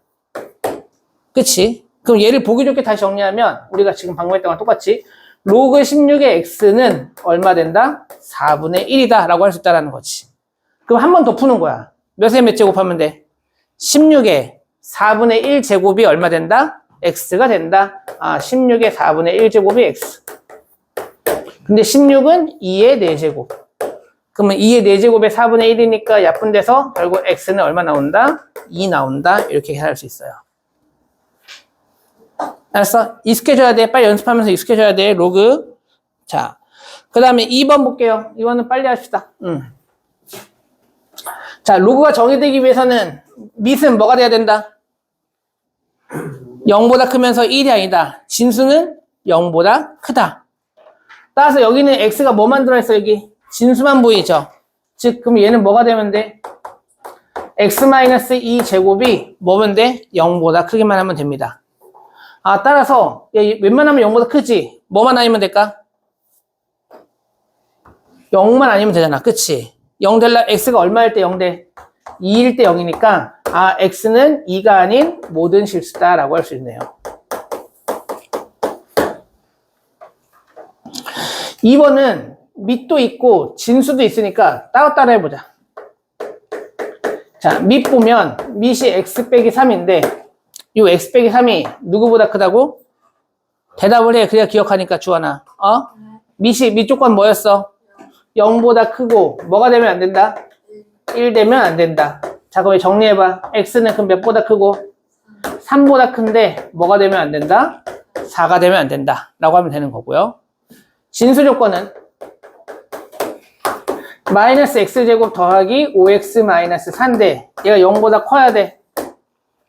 그치? 그럼 얘를 보기 좋게 다시 정리하면 우리가 지금 방금 했던 거랑 똑같이 로그 16의 x는 얼마 된다? 4분의 1이다 라고 할 수 있다는 거지. 그럼 한 번 더 푸는 거야. 몇에 몇 제곱하면 돼? 16에 4분의 1 제곱이 얼마 된다? x가 된다. 16의 4분의 1 제곱이 x. 근데 16은 2의 4제곱. 그러면 2의 4제곱에 4분의 1이니까 약분 돼서 결국 x는 얼마 나온다? 2 나온다. 이렇게 할 수 있어요. 알았어? 익숙해져야 돼. 빨리 연습하면서 익숙해져야 돼. 로그. 자, 그 다음에 2번 볼게요. 이거는 빨리 합시다. 자, 로그가 정의되기 위해서는 밑은 뭐가 돼야 된다? 0보다 크면서 1이 아니다. 진수는 0보다 크다. 따라서 여기는 x가 뭐만 들어있어? 여기 진수만 보이죠? 즉 그럼 얘는 뭐가 되면 돼? x-2 제곱이 뭐면 돼? 0보다 크기만 하면 됩니다. 아, 따라서 얘 웬만하면 0보다 크지? 뭐만 아니면 될까? 0만 아니면 되잖아. 그치? 0 될라 x가 얼마일 때 0 돼? 2일 때 0이니까 아, x는 2가 아닌 모든 실수다라고 할 수 있네요. 2번은 밑도 있고 진수도 있으니까 따로따로 해보자. 자, 밑 보면 밑이 x 빼기 3인데 이 x 빼기 3이 누구보다 크다고? 대답을 해. 그래야 기억하니까 주원아. 밑 조건 뭐였어? 0보다 크고 뭐가 되면 안 된다? 1 되면 안 된다. 자, 그럼 정리해봐. x는 그럼 몇보다 크고? 3보다 큰데 뭐가 되면 안 된다? 4가 되면 안 된다 라고 하면 되는 거고요. 진수 조건은 마이너스 x제곱 더하기 5x 마이너스 4인데 얘가 0보다 커야 돼.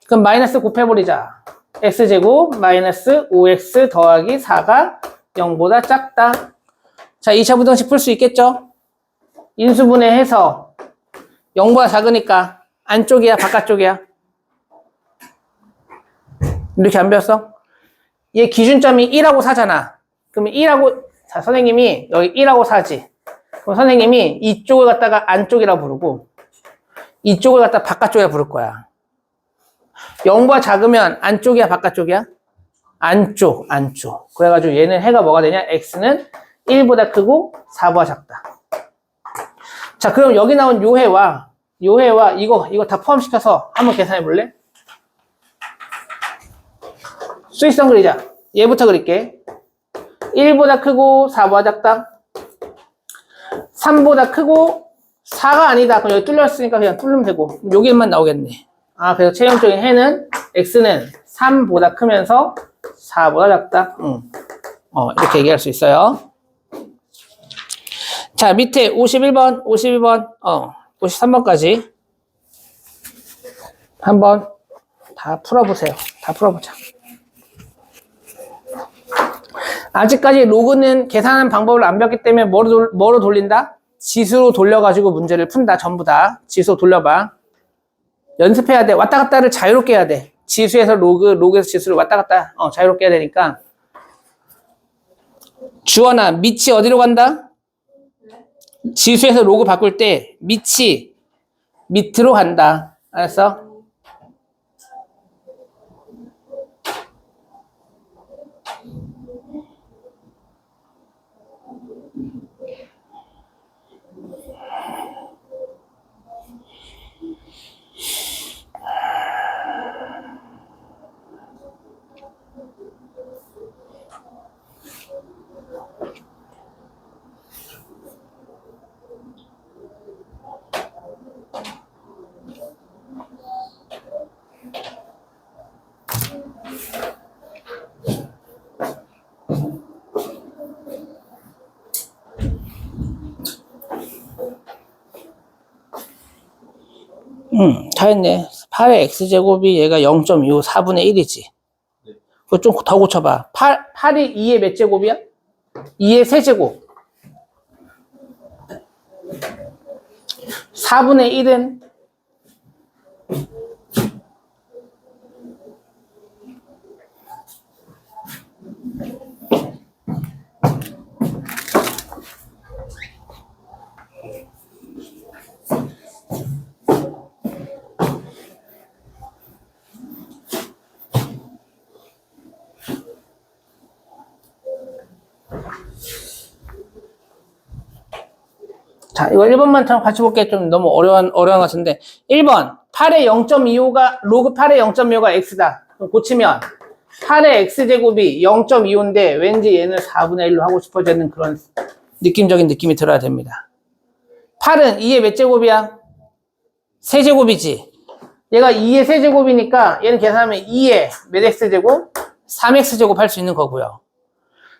그럼 마이너스 곱해버리자. x제곱 마이너스 5x 더하기 4가 0보다 작다. 자, 2차 부등식 풀 수 있겠죠? 인수분해해서 0보다 작으니까 안쪽이야 바깥쪽이야? 이렇게 안 배웠어? 얘 기준점이 1하고 4잖아. 그러면 1하고 자, 선생님이 여기 1하고 4지. 그럼 선생님이 이쪽을 갖다가 안쪽이라고 부르고 이쪽을 갖다가 바깥쪽이라고 부를 거야. 0보다 작으면 안쪽이야 바깥쪽이야? 안쪽. 그래가지고 얘는 해가 뭐가 되냐? x는 1보다 크고 4보다 작다. 자, 그럼 여기 나온 요 해와 이거 다 포함시켜서 한번 계산해 볼래? 수익성 그리자. 얘부터 그릴게. 1보다 크고 4보다 작다. 3보다 크고 4가 아니다. 그럼 여기 뚫렸으니까 그냥 뚫으면 되고 여기만 나오겠네. 아, 그래서 최종적인 해는 x는 3보다 크면서 4보다 작다. 이렇게 얘기할 수 있어요. 자, 밑에 51번, 53번까지 한번 다 풀어보세요. 다 풀어보자. 아직까지 로그는 계산하는 방법을 안 배웠기 때문에 뭐로 돌린다? 지수로 돌려가지고 문제를 푼다. 전부 다. 지수로 돌려봐. 연습해야 돼. 왔다 갔다를 자유롭게 해야 돼. 지수에서 로그에서 지수를 왔다 갔다 자유롭게 해야 되니까. 주원아, 밑이 어디로 간다? 지수에서 로그 바꿀 때 밑이 밑으로 간다. 알았어? 다 했네. 8의 x제곱이 얘가 0.25, 4분의 1이지. 그거 좀 더 고쳐봐. 8이 2의 몇 제곱이야? 2의 세제곱. 4분의 1은 자, 이거 1번만 같이 볼게. 좀 너무 어려운 것 같은데. 1번. 8의 0.25가, 로그 8의 0.25가 x다. 그럼 고치면, 8의 x제곱이 0.25인데, 왠지 얘는 4분의 1로 하고 싶어지는 그런 느낌적인 느낌이 들어야 됩니다. 8은 2의 몇 제곱이야? 세제곱이지. 얘가 2의 세제곱이니까, 얘는 계산하면 2의 몇 x제곱? 3x제곱 할 수 있는 거고요.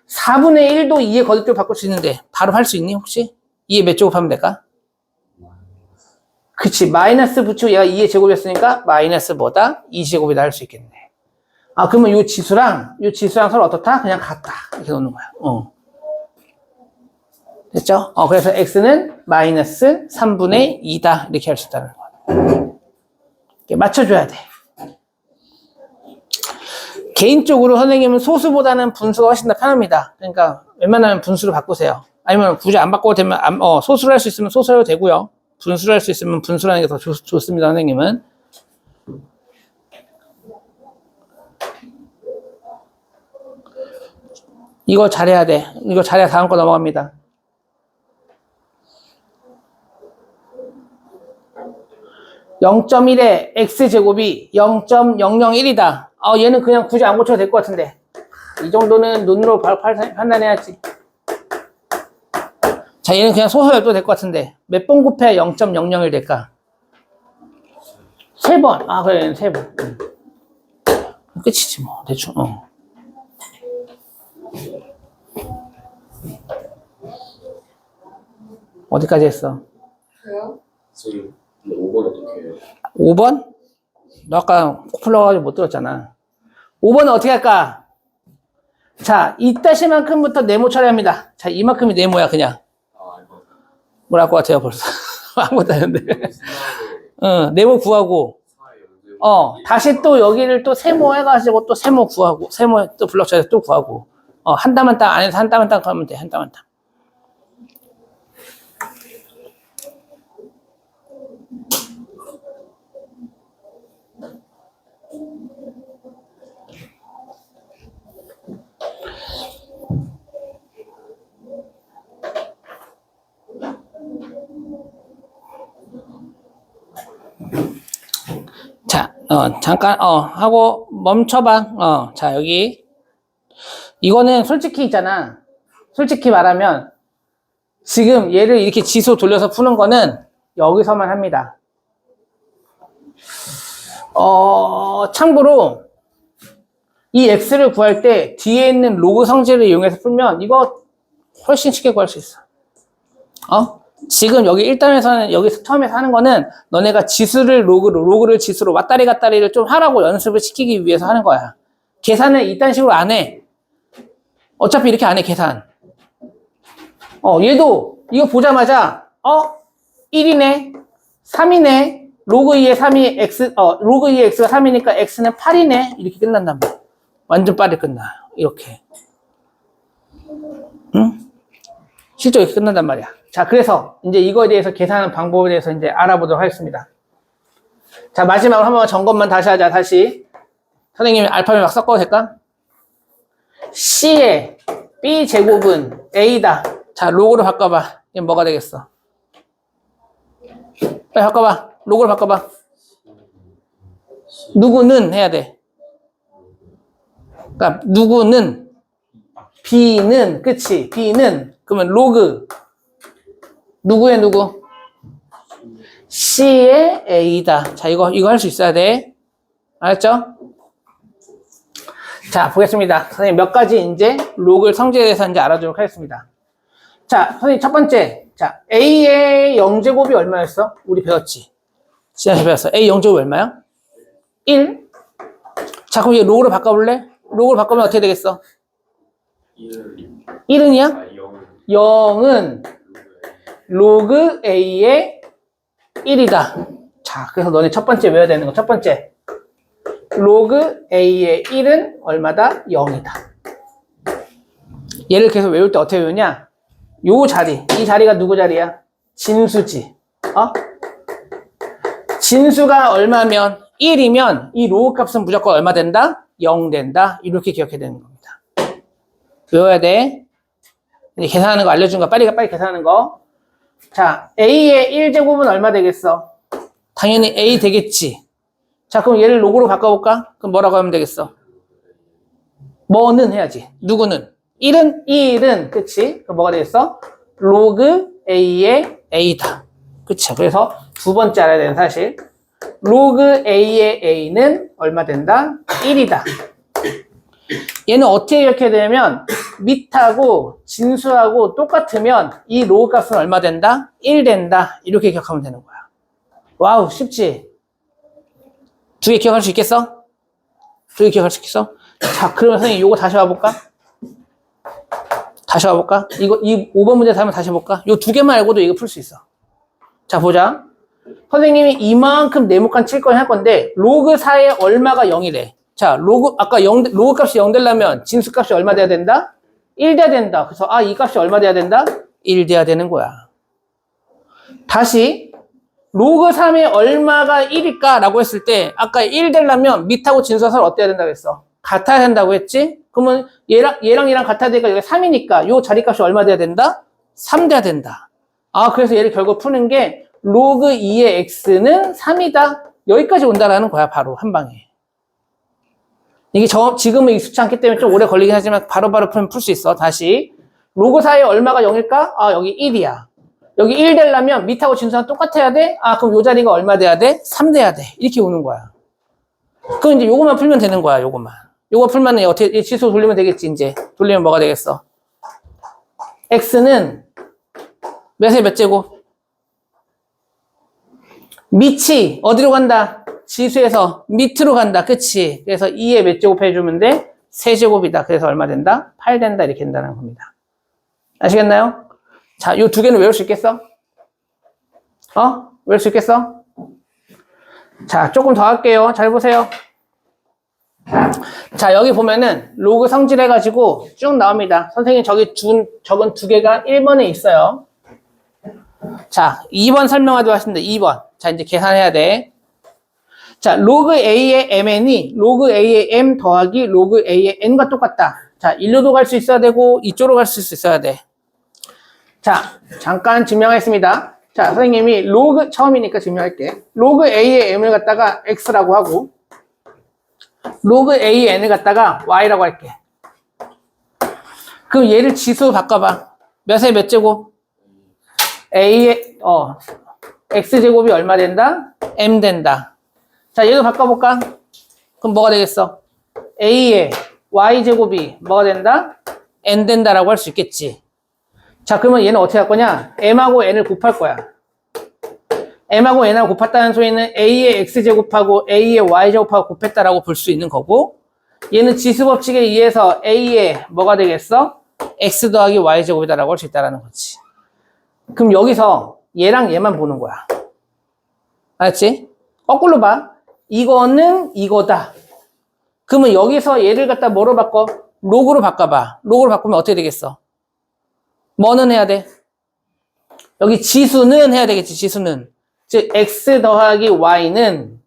4분의 1도 2의 거듭값 바꿀 수 있는데 바로 할 수 있니 혹시? 2의 몇 제곱하면 될까? 그치, 마이너스 붙이고 얘가 2의 제곱이었으니까 마이너스 뭐다? 2제곱이다 할 수 있겠네. 아, 그러면 요 지수랑 서로 어떻다? 그냥 같다. 이렇게 놓는 거야. 됐죠? 그래서 x는 마이너스 3분의 2다. 이렇게 할 수 있다는 거야. 이렇게 맞춰줘야 돼. 개인적으로 선생님은 소수보다는 분수가 훨씬 더 편합니다. 그러니까 웬만하면 분수로 바꾸세요. 아니면 굳이 안 바꿔도 되면 소수를 할 수 있으면 소수로 해도 되고요. 분수를 할 수 있으면 분수로 하는 게 더 좋습니다. 선생님은. 이거 잘해야 돼. 이거 잘해야 다음 거 넘어갑니다. (0.1의) x제곱이 0.001이다. 얘는 그냥 굳이 안 고쳐도 될 것 같은데. 이 정도는 눈으로 바로 판단해야지. 자, 얘는 그냥 소수여도 될 것 같은데. 몇 번 곱해야 0.001 될까? 3번. 그래, 얘는 3번. 끝이지, 뭐. 대충, 어디까지 했어? 저요? 지금 5번 어떻게 해요? 5번? 너 아까 코 풀러가지고 못 들었잖아. 5번은 어떻게 할까? 자, 이따시만큼부터 네모 처리합니다. 자, 이만큼이 네모야, 그냥. 이거 뭘 할 것 같아요, 벌써. 아무것도 안 했는데. 네모 구하고. 다시 또 여기를 또 세모 해가지고 또 세모 구하고. 세모 또 블럭 처리 또 구하고. 한 땀 한 땀 안에서 한 땀 한 땀 가면 돼, 한 땀 한 땀. 자, 잠깐, 하고 멈춰봐. 자, 여기. 이거는 솔직히 있잖아. 솔직히 말하면, 지금 얘를 이렇게 지수 돌려서 푸는 거는 여기서만 합니다. 참고로, 이 x를 구할 때 뒤에 있는 로그 성질을 이용해서 풀면 이거 훨씬 쉽게 구할 수 있어. 지금 여기 1단에서는 여기서 처음에서 하는 거는 너네가 지수를 로그를 지수로 왔다리 갔다리를 좀 하라고 연습을 시키기 위해서 하는 거야. 계산을 이딴 식으로 안 해. 어차피 이렇게 안 해, 계산. 얘도 이거 보자마자 1이네 3이네 로그 2의 3이 x 로그 2의 x가 3이니까 x는 8이네 이렇게 끝난단 말이야. 완전 빠르게 끝나. 이렇게. 응? 실제 이렇게 끝난단 말이야. 자, 그래서 이제 이거에 대해서 계산하는 방법에 대해서 이제 알아보도록 하겠습니다. 자, 마지막으로 한번 점검만 다시 하자. 다시. 선생님이 알파벳 막 섞어도 될까? C의 B 제곱은 A다. 자, 로그로 바꿔봐. 이게 뭐가 되겠어? 빨리 바꿔봐. 로그로 바꿔봐. 누구는 해야 돼. 그러니까 누구는 B는 그치? B는 그러면 로그 누구의 누구? C의 A다. 자, 이거 할 수 있어야 돼. 알았죠? 자, 보겠습니다. 선생님 몇 가지 이제 로그 성질에 대해서 이제 알아보도록 하겠습니다. 자, 선생님 첫 번째. 자, A의 0제곱이 얼마였어? 우리 배웠지? 지난주에 배웠어. A 0제곱이 얼마야? 1. 자, 그럼 얘 로그로 바꿔볼래? 로그로 바꾸면 어떻게 되겠어? 1은이야? 0은 로그 A의 1이다. 자, 그래서 너네 첫 번째 외워야 되는 거. 첫 번째. 로그 A의 1은 얼마다? 0이다. 얘를 계속 외울 때 어떻게 외우냐? 요 자리. 이 자리가 누구 자리야? 진수지. 진수가 얼마면? 1이면 이 로그 값은 무조건 얼마 된다? 0 된다. 이렇게 기억해야 되는 겁니다. 외워야 돼. 이제 계산하는 거 알려준 거 빨리 계산하는 거. 자, A의 1제곱은 얼마 되겠어? 당연히 A 되겠지. 자, 그럼 얘를 로그로 바꿔볼까? 그럼 뭐라고 하면 되겠어? 뭐는 해야지. 누구는? 1은 그치? 그럼 뭐가 되겠어? 로그 A의 A다. 그치? 그래서 두 번째 알아야 되는 사실. 로그 A의 A는 얼마 된다? 1이다. 얘는 어떻게 이렇게 되냐면 밑하고 진수하고 똑같으면 이 로그 값은 얼마 된다? 1 된다. 이렇게 기억하면 되는 거야. 와우, 쉽지? 두 개 기억할 수 있겠어? 두 개 기억할 수 있겠어? 자, 그러면 선생님 이거 다시 와볼까? 다시 와볼까? 이 5번 문제 다음에 다시 해볼까? 요 두 개만 알고도 이거 풀 수 있어. 자, 보자. 선생님이 이만큼 네모칸 칠 건 할 건데 로그 4에 얼마가 0이래. 자, 아까 로그 값이 0 되려면 진수 값이 얼마 돼야 된다? 1 돼야 된다. 그래서 이 값이 얼마 돼야 된다? 1 돼야 되는 거야. 다시 로그 3에 얼마가 1일까? 라고 했을 때 아까 1 되려면 밑하고 진수가 서로 어때야 된다고 했어? 같아야 된다고 했지? 그러면 얘랑 같아야 되니까 여기 3이니까 요 자리값이 얼마 돼야 된다? 3 돼야 된다. 그래서 얘를 결국 푸는 게 로그 2의 x는 3이다. 여기까지 온다라는 거야, 바로 한 방에. 이게 지금은 익숙치 않기 때문에 좀 오래 걸리긴 하지만 바로바로 풀 수 있어. 다시. 로그 4에 얼마가 0일까? 여기 1이야. 여기 1 되려면 밑하고 진수랑 똑같아야 돼? 그럼 요 자리가 얼마 돼야 돼? 3 돼야 돼. 이렇게 오는 거야. 그럼 이제 요것만 풀면 되는 거야, 요것만. 요거 풀면 어떻게, 지수 돌리면 되겠지, 이제. 돌리면 뭐가 되겠어? x는 몇에 몇 제곱? 밑이 어디로 간다? 지수에서 밑으로 간다. 그치? 그래서 2에 몇 제곱 해주면 돼? 3제곱이다. 그래서 얼마 된다? 8 된다. 이렇게 된다는 겁니다. 아시겠나요? 자, 요 두 개는 외울 수 있겠어? 외울 수 있겠어? 자, 조금 더 할게요. 잘 보세요. 자, 여기 보면은 로그 성질해가지고 쭉 나옵니다. 선생님 적은 두 개가 1번에 있어요. 자, 2번 설명하도록 하겠습니다. 2번. 자, 이제 계산해야 돼. 자, 로그 A의 MN이 로그 A의 M 더하기 로그 A의 N과 똑같다. 자, 일로도 갈 수 있어야 되고 이쪽으로 갈 수 있어야 돼. 자, 잠깐 증명하겠습니다. 자, 선생님이 처음이니까 증명할게. 로그 A의 M을 갖다가 X라고 하고 로그 A의 N을 갖다가 Y라고 할게. 그럼 얘를 지수 바꿔봐. 몇에 몇 제곱? A의, X제곱이 얼마 된다? M 된다. 자, 얘도 바꿔볼까? 그럼 뭐가 되겠어? A의 Y제곱이 뭐가 된다? N 된다라고 할 수 있겠지. 자, 그러면 얘는 어떻게 할 거냐? M하고 N을 곱할 거야. M하고 N하고 곱했다는 소리는 A의 X제곱하고 A의 Y제곱하고 곱했다라고 볼 수 있는 거고, 얘는 지수법칙에 의해서 A의 뭐가 되겠어? X 더하기 Y제곱이다라고 할 수 있다는 거지. 그럼 여기서 얘랑 얘만 보는 거야. 알았지? 거꾸로 봐. 이거는 이거다. 그러면 여기서 얘를 갖다 뭐로 바꿔? 로그로 바꿔봐. 로그로 바꾸면 어떻게 되겠어? 뭐는 해야 돼? 여기 지수는 해야 되겠지, 지수는. 즉, x 더하기 y는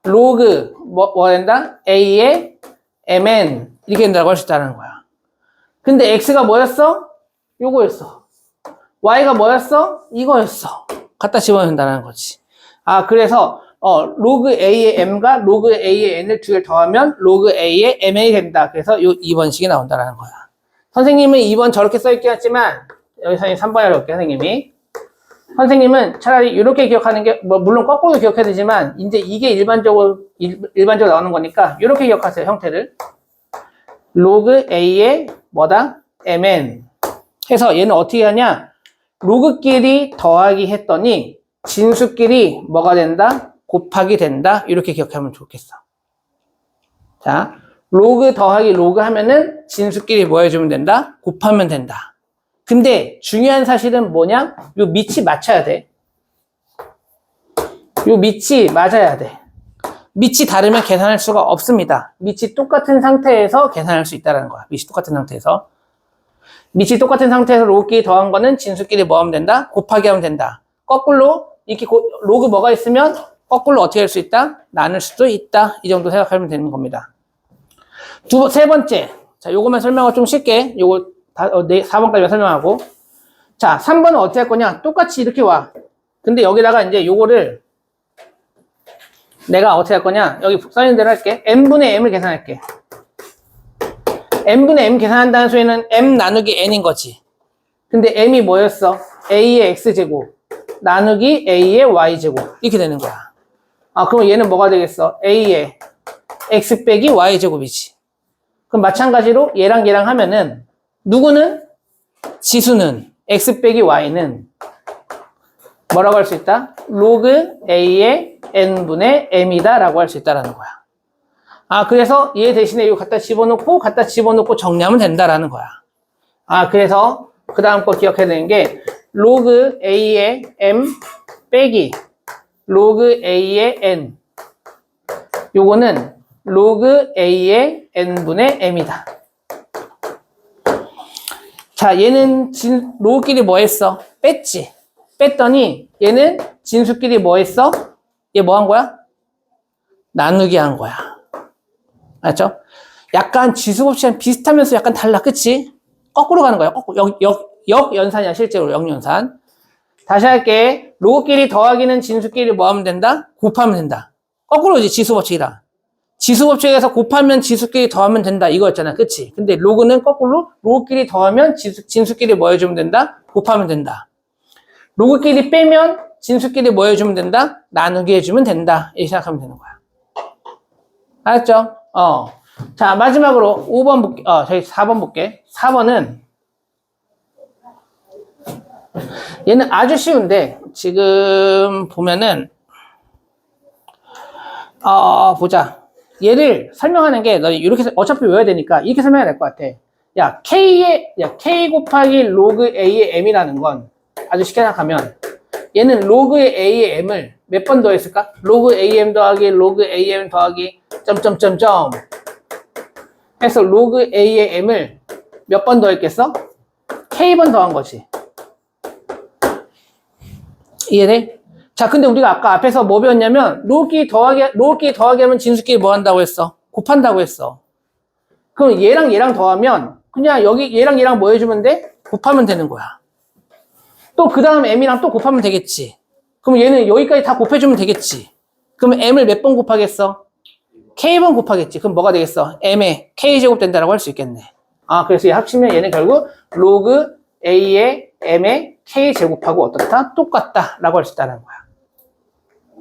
로그, 뭐 된다? a의 mn. 이렇게 된다고 할 수 있다는 거야. 근데 x가 뭐였어? 요거였어. y가 뭐였어? 이거였어. 갖다 집어넣는다는 거지. 그래서, 로그 a의 m과 로그 a의 n을 두 개를 더하면 로그 a의 mn이 된다. 그래서 요 2번식이 나온다는 거야. 선생님은 2번 저렇게 써있긴 했지만, 여기 선생님 3번 해볼게요, 선생님이. 선생님은 차라리 이렇게 기억하는 게, 물론 거꾸로 기억해야 되지만, 이제 이게 일반적으로 나오는 거니까, 이렇게 기억하세요, 형태를. 로그 A의 뭐다? MN. 해서 얘는 어떻게 하냐? 로그끼리 더하기 했더니, 진수끼리 뭐가 된다? 곱하기 된다? 이렇게 기억하면 좋겠어. 자, 로그 더하기 로그 하면은 진수끼리 뭐 해주면 된다? 곱하면 된다. 근데 중요한 사실은 뭐냐? 요 밑이 맞춰야 돼. 요 밑이 맞아야 돼. 밑이 다르면 계산할 수가 없습니다. 밑이 똑같은 상태에서 계산할 수 있다는 거야. 밑이 똑같은 상태에서. 밑이 똑같은 상태에서 로그끼리 더한 거는 진수끼리 뭐 하면 된다? 곱하기 하면 된다. 거꾸로 이렇게 로그 뭐가 있으면 거꾸로 어떻게 할 수 있다? 나눌 수도 있다. 이 정도 생각하면 되는 겁니다. 세 번째. 자, 요것만 설명을 좀 쉽게. 요거 4번까지 설명하고. 자, 3번은 어떻게 할 거냐? 똑같이 이렇게 와. 근데 여기다가 이제 요거를 내가 어떻게 할 거냐? 여기 써있는 대로 할게. n분의 m을 계산할게. n분의 m 계산한다는 소리는 m 나누기 n인 거지. 근데 m이 뭐였어? a의 x제곱 나누기 a의 y제곱. 이렇게 되는 거야. 그럼 얘는 뭐가 되겠어? a의 x 빼기 y제곱이지. 그럼 마찬가지로 얘랑 얘랑 하면은 누구는? 지수는 x 빼기 y는 뭐라고 할 수 있다? 로그 a의 n분의 m이다 라고 할 수 있다라는 거야. 아, 그래서 얘 대신에 이거 갖다 집어넣고 정리하면 된다라는 거야. 아, 그래서 그 다음 거 기억해야 되는 게 로그 a의 m 빼기 로그 a의 n, 요거는 로그 a의 n분의 m이다. 자, 얘는 로그끼리 뭐 했어? 뺐지. 뺐더니 얘는 진수끼리 뭐 했어? 얘 뭐 한 거야? 나누기 한 거야. 알았죠? 약간 지수법칙이랑 비슷하면서 약간 달라. 그치? 거꾸로 가는 거야. 거꾸로. 역연산이야, 실제로. 역연산. 다시 할게. 로그끼리 더하기는 진수끼리 뭐 하면 된다? 곱하면 된다. 거꾸로지, 지수법칙이랑. 지수법칙에서 곱하면 지수끼리 더하면 된다. 이거였잖아. 그치? 근데 로그는 거꾸로 로그끼리 더하면 진수끼리 뭐 해주면 된다? 곱하면 된다. 로그끼리 빼면 진수끼리 뭐 해주면 된다? 나누기 해주면 된다. 이렇게 생각하면 되는 거야. 알았죠? 자, 마지막으로 5번 볼게. 저희 4번 볼게. 4번은 얘는 아주 쉬운데 지금 보면은 보자. 얘를 설명하는 게 너 이렇게 어차피 외워야 되니까 이렇게 설명해야 될 것 같아. 야, K 곱하기 로그 A의 M이라는 건 아주 쉽게 생각하면 얘는 로그의 A의 M을 몇 번 더했을까? 로그 AM 더하기 로그 AM 더하기 점점점점 해서 로그 A의 M을 몇 번 더했겠어? K번 더한 거지. 이해돼? 자, 근데 우리가 아까 앞에서 뭐 배웠냐면 로그끼리 더하기 하면 진수끼리 뭐 한다고 했어? 곱한다고 했어. 그럼 얘랑 더하면 그냥 여기 얘랑 뭐 해주면 돼? 곱하면 되는 거야. 또 그 다음 m이랑 또 곱하면 되겠지. 그럼 얘는 여기까지 다 곱해주면 되겠지. 그럼 m을 몇 번 곱하겠어? k번 곱하겠지. 그럼 뭐가 되겠어? m의 k제곱 된다라고 할 수 있겠네. 아, 그래서 얘 합치면 얘는 결국 로그 a의 m의 k제곱하고 어떻다? 똑같다 라고 할 수 있다는 거야.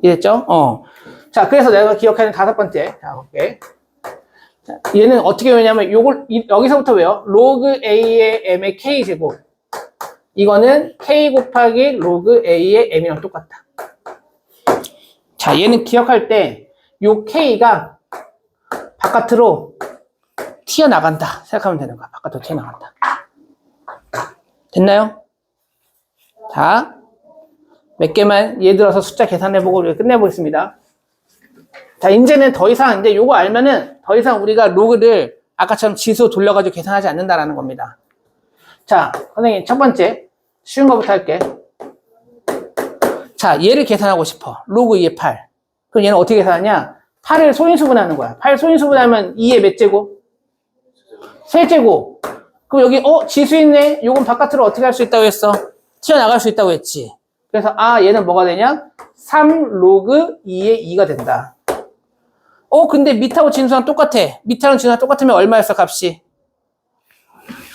이해됐죠? 자, 그래서 내가 기억하는 5번째. 자, 볼게. 자, 얘는 어떻게 외우냐면 여기서부터 외워. 로그 a의 m의 k제곱. 이거는 k 곱하기 로그 a의 m이랑 똑같다. 자, 얘는 기억할 때 요 k가 바깥으로 튀어나간다 생각하면 되는 거야. 바깥으로 튀어나간다. 됐나요? 자, 몇 개만 예를 들어서 숫자 계산해보고 끝내보겠습니다. 자, 이제는 더 이상 이제 요거 알면은 더 이상 우리가 로그를 아까처럼 지수 돌려가지고 계산하지 않는다라는 겁니다. 자, 선생님 첫 번째 쉬운 거부터 할게. 자, 얘를 계산하고 싶어. 로그 2의 8. 그럼 얘는 어떻게 계산하냐? 8을 소인수분하는 거야. 8 소인수분하면 2의 몇 제곱? 세제곱. 그럼 여기 지수 있네? 요건 바깥으로 어떻게 할 수 있다고 했어? 튀어나갈 수 있다고 했지. 그래서 얘는 뭐가 되냐? 3 로그 2의 2가 된다. 근데 밑하고 진수랑 똑같아. 밑하고 진수랑 똑같으면 얼마였어, 값이?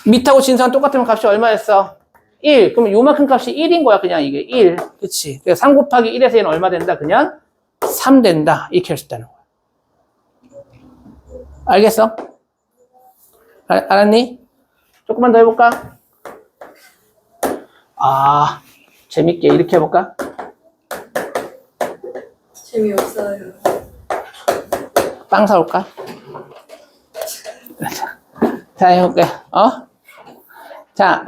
밑하고 진수랑 똑같으면 값이 얼마였어? 1. 그럼 요만큼 값이 1인 거야, 그냥 이게 1. 그치? 그래서 3 곱하기 1에서 얘는 얼마 된다? 그냥 3 된다. 이렇게 할 수 있다는 거야. 알겠어? 알았니? 조금만 더 해볼까? 재밌게 이렇게 해볼까? 재미없어요. 빵 사올까? 자, 해볼게. 자,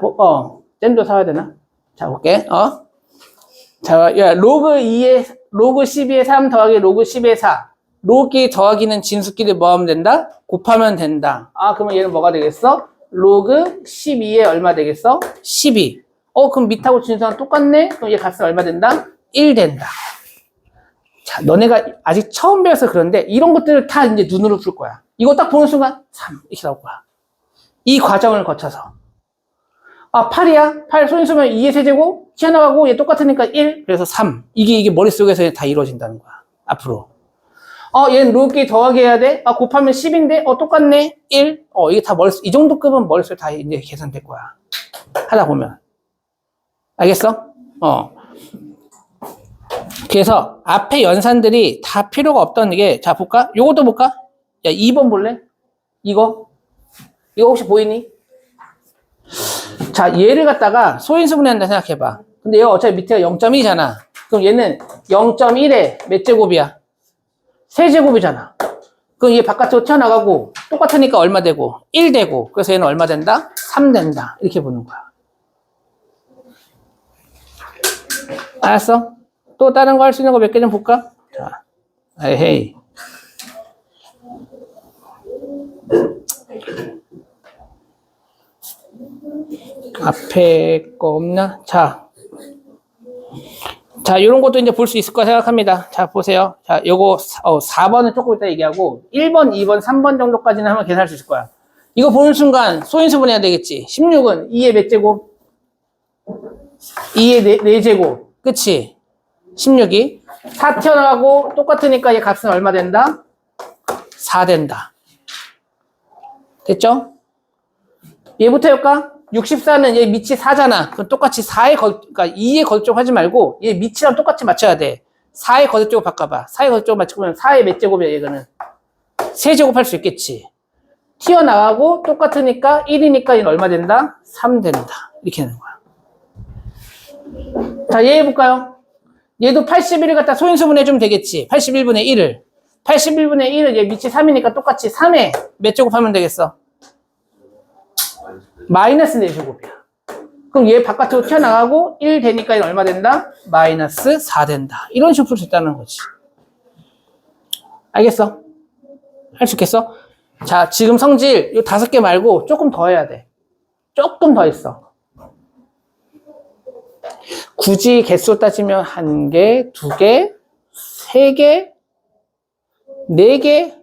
잼도 사와야 되나? 자, 볼게. 자, 야, 로그 12의 3 더하기 로그 10의 4. 로그끼리 더하기는 진수끼리 뭐 하면 된다? 곱하면 된다. 그러면 얘는 뭐가 되겠어? 로그 12에 얼마 되겠어? 12. 그럼 밑하고 진수랑 똑같네? 그럼 얘 값은 얼마 된다? 1 된다. 자, 너네가 아직 처음 배워서 그런데 이런 것들을 다 이제 눈으로 풀 거야. 이거 딱 보는 순간 3 이렇게 나올 거야. 이 과정을 거쳐서. 8이야? 8 소인수면 2의 세제곱? 튀어나가고 얘 똑같으니까 1. 그래서 3. 이게 머릿속에서 다 이루어진다는 거야. 앞으로. 얘는 로그끼리 더하기 해야 돼? 곱하면 10인데? 똑같네? 1. 이게 다 이 정도 급은 머릿속에 다 이제 계산될 거야. 하다 보면. 알겠어? 그래서 앞에 연산들이 다 필요가 없던 게, 자, 볼까? 요것도 볼까? 야, 2번 볼래? 이거? 이거 혹시 보이니? 자, 얘를 갖다가 소인수분해한다 생각해봐. 근데 얘가 어차피 밑에가 0.2잖아. 그럼 얘는 0.1에 몇 제곱이야? 세제곱이잖아. 그럼 얘 바깥으로 튀어나가고 똑같으니까 얼마 되고? 1 되고. 그래서 얘는 얼마 된다? 3 된다. 이렇게 보는 거야. 알았어? 또 다른 거 할 수 있는 거 몇 개 좀 볼까? 자, 에헤이. 앞에 거 없나? 자, 요런 것도 이제 볼 수 있을 거라 생각합니다. 자, 보세요. 자, 요거, 4번은 조금 이따 얘기하고, 1번, 2번, 3번 정도까지는 한번 계산할 수 있을 거야. 이거 보는 순간, 소인수분해야 되겠지. 16은 2의 몇 제곱? 2의 4제곱. 그치? 16이. 4 튀어나가고, 똑같으니까 얘 값은 얼마 된다? 4 된다. 됐죠? 얘부터 해볼까? 64는 얘 밑이 4잖아. 그럼 똑같이 4의 그러니까 2의 거듭제곱 하지 말고 얘 밑이랑 똑같이 맞춰야 돼. 4의 거듭제곱 바꿔봐. 4의 거듭제곱 맞추면 4의 몇 제곱이야, 얘는? 세제곱 할 수 있겠지. 튀어나가고 똑같으니까 1이니까 얘는 얼마 된다? 3 된다. 이렇게 되는 거야. 자, 얘 해볼까요? 얘도 81을 갖다 소인수분해 주면 되겠지. 81분의 1을. 81분의 1은 얘 밑이 3이니까 똑같이 3에 몇 제곱 하면 되겠어? 마이너스 4제곱이야. 그럼 얘 바깥으로 튀어나가고 1 되니까 얘는 얼마 된다? 마이너스 4 된다. 이런 식으로 풀 수 있다는 거지. 알겠어? 할 수 있겠어? 자, 지금 성질 이 5개 말고 조금 더 해야 돼. 조금 더 있어. 굳이 개수 따지면 1개, 2개, 3개, 4개,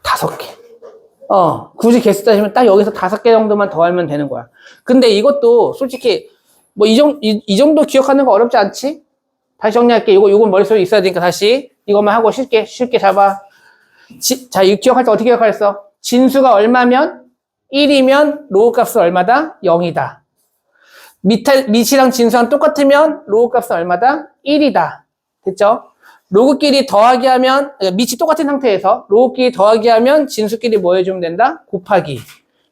5개. 굳이 개수 따지면 딱 여기서 5개 정도만 더 하면 되는 거야. 근데 이것도 솔직히 뭐 이 정도 기억하는 거 어렵지 않지? 다시 정리할게. 이건 머릿속에 있어야 되니까 다시 이것만 하고 쉽게 잡아. 자, 이거 기억할 때 어떻게 기억하랬어? 진수가 얼마면 1이면 로우 값은 얼마다? 0이다. 밑이랑 진수랑 똑같으면 로우 값은 얼마다? 1이다. 됐죠? 로그끼리 더하기 하면, 밑이 똑같은 상태에서 로그끼리 더하기 하면 진수끼리 뭐 해주면 된다? 곱하기.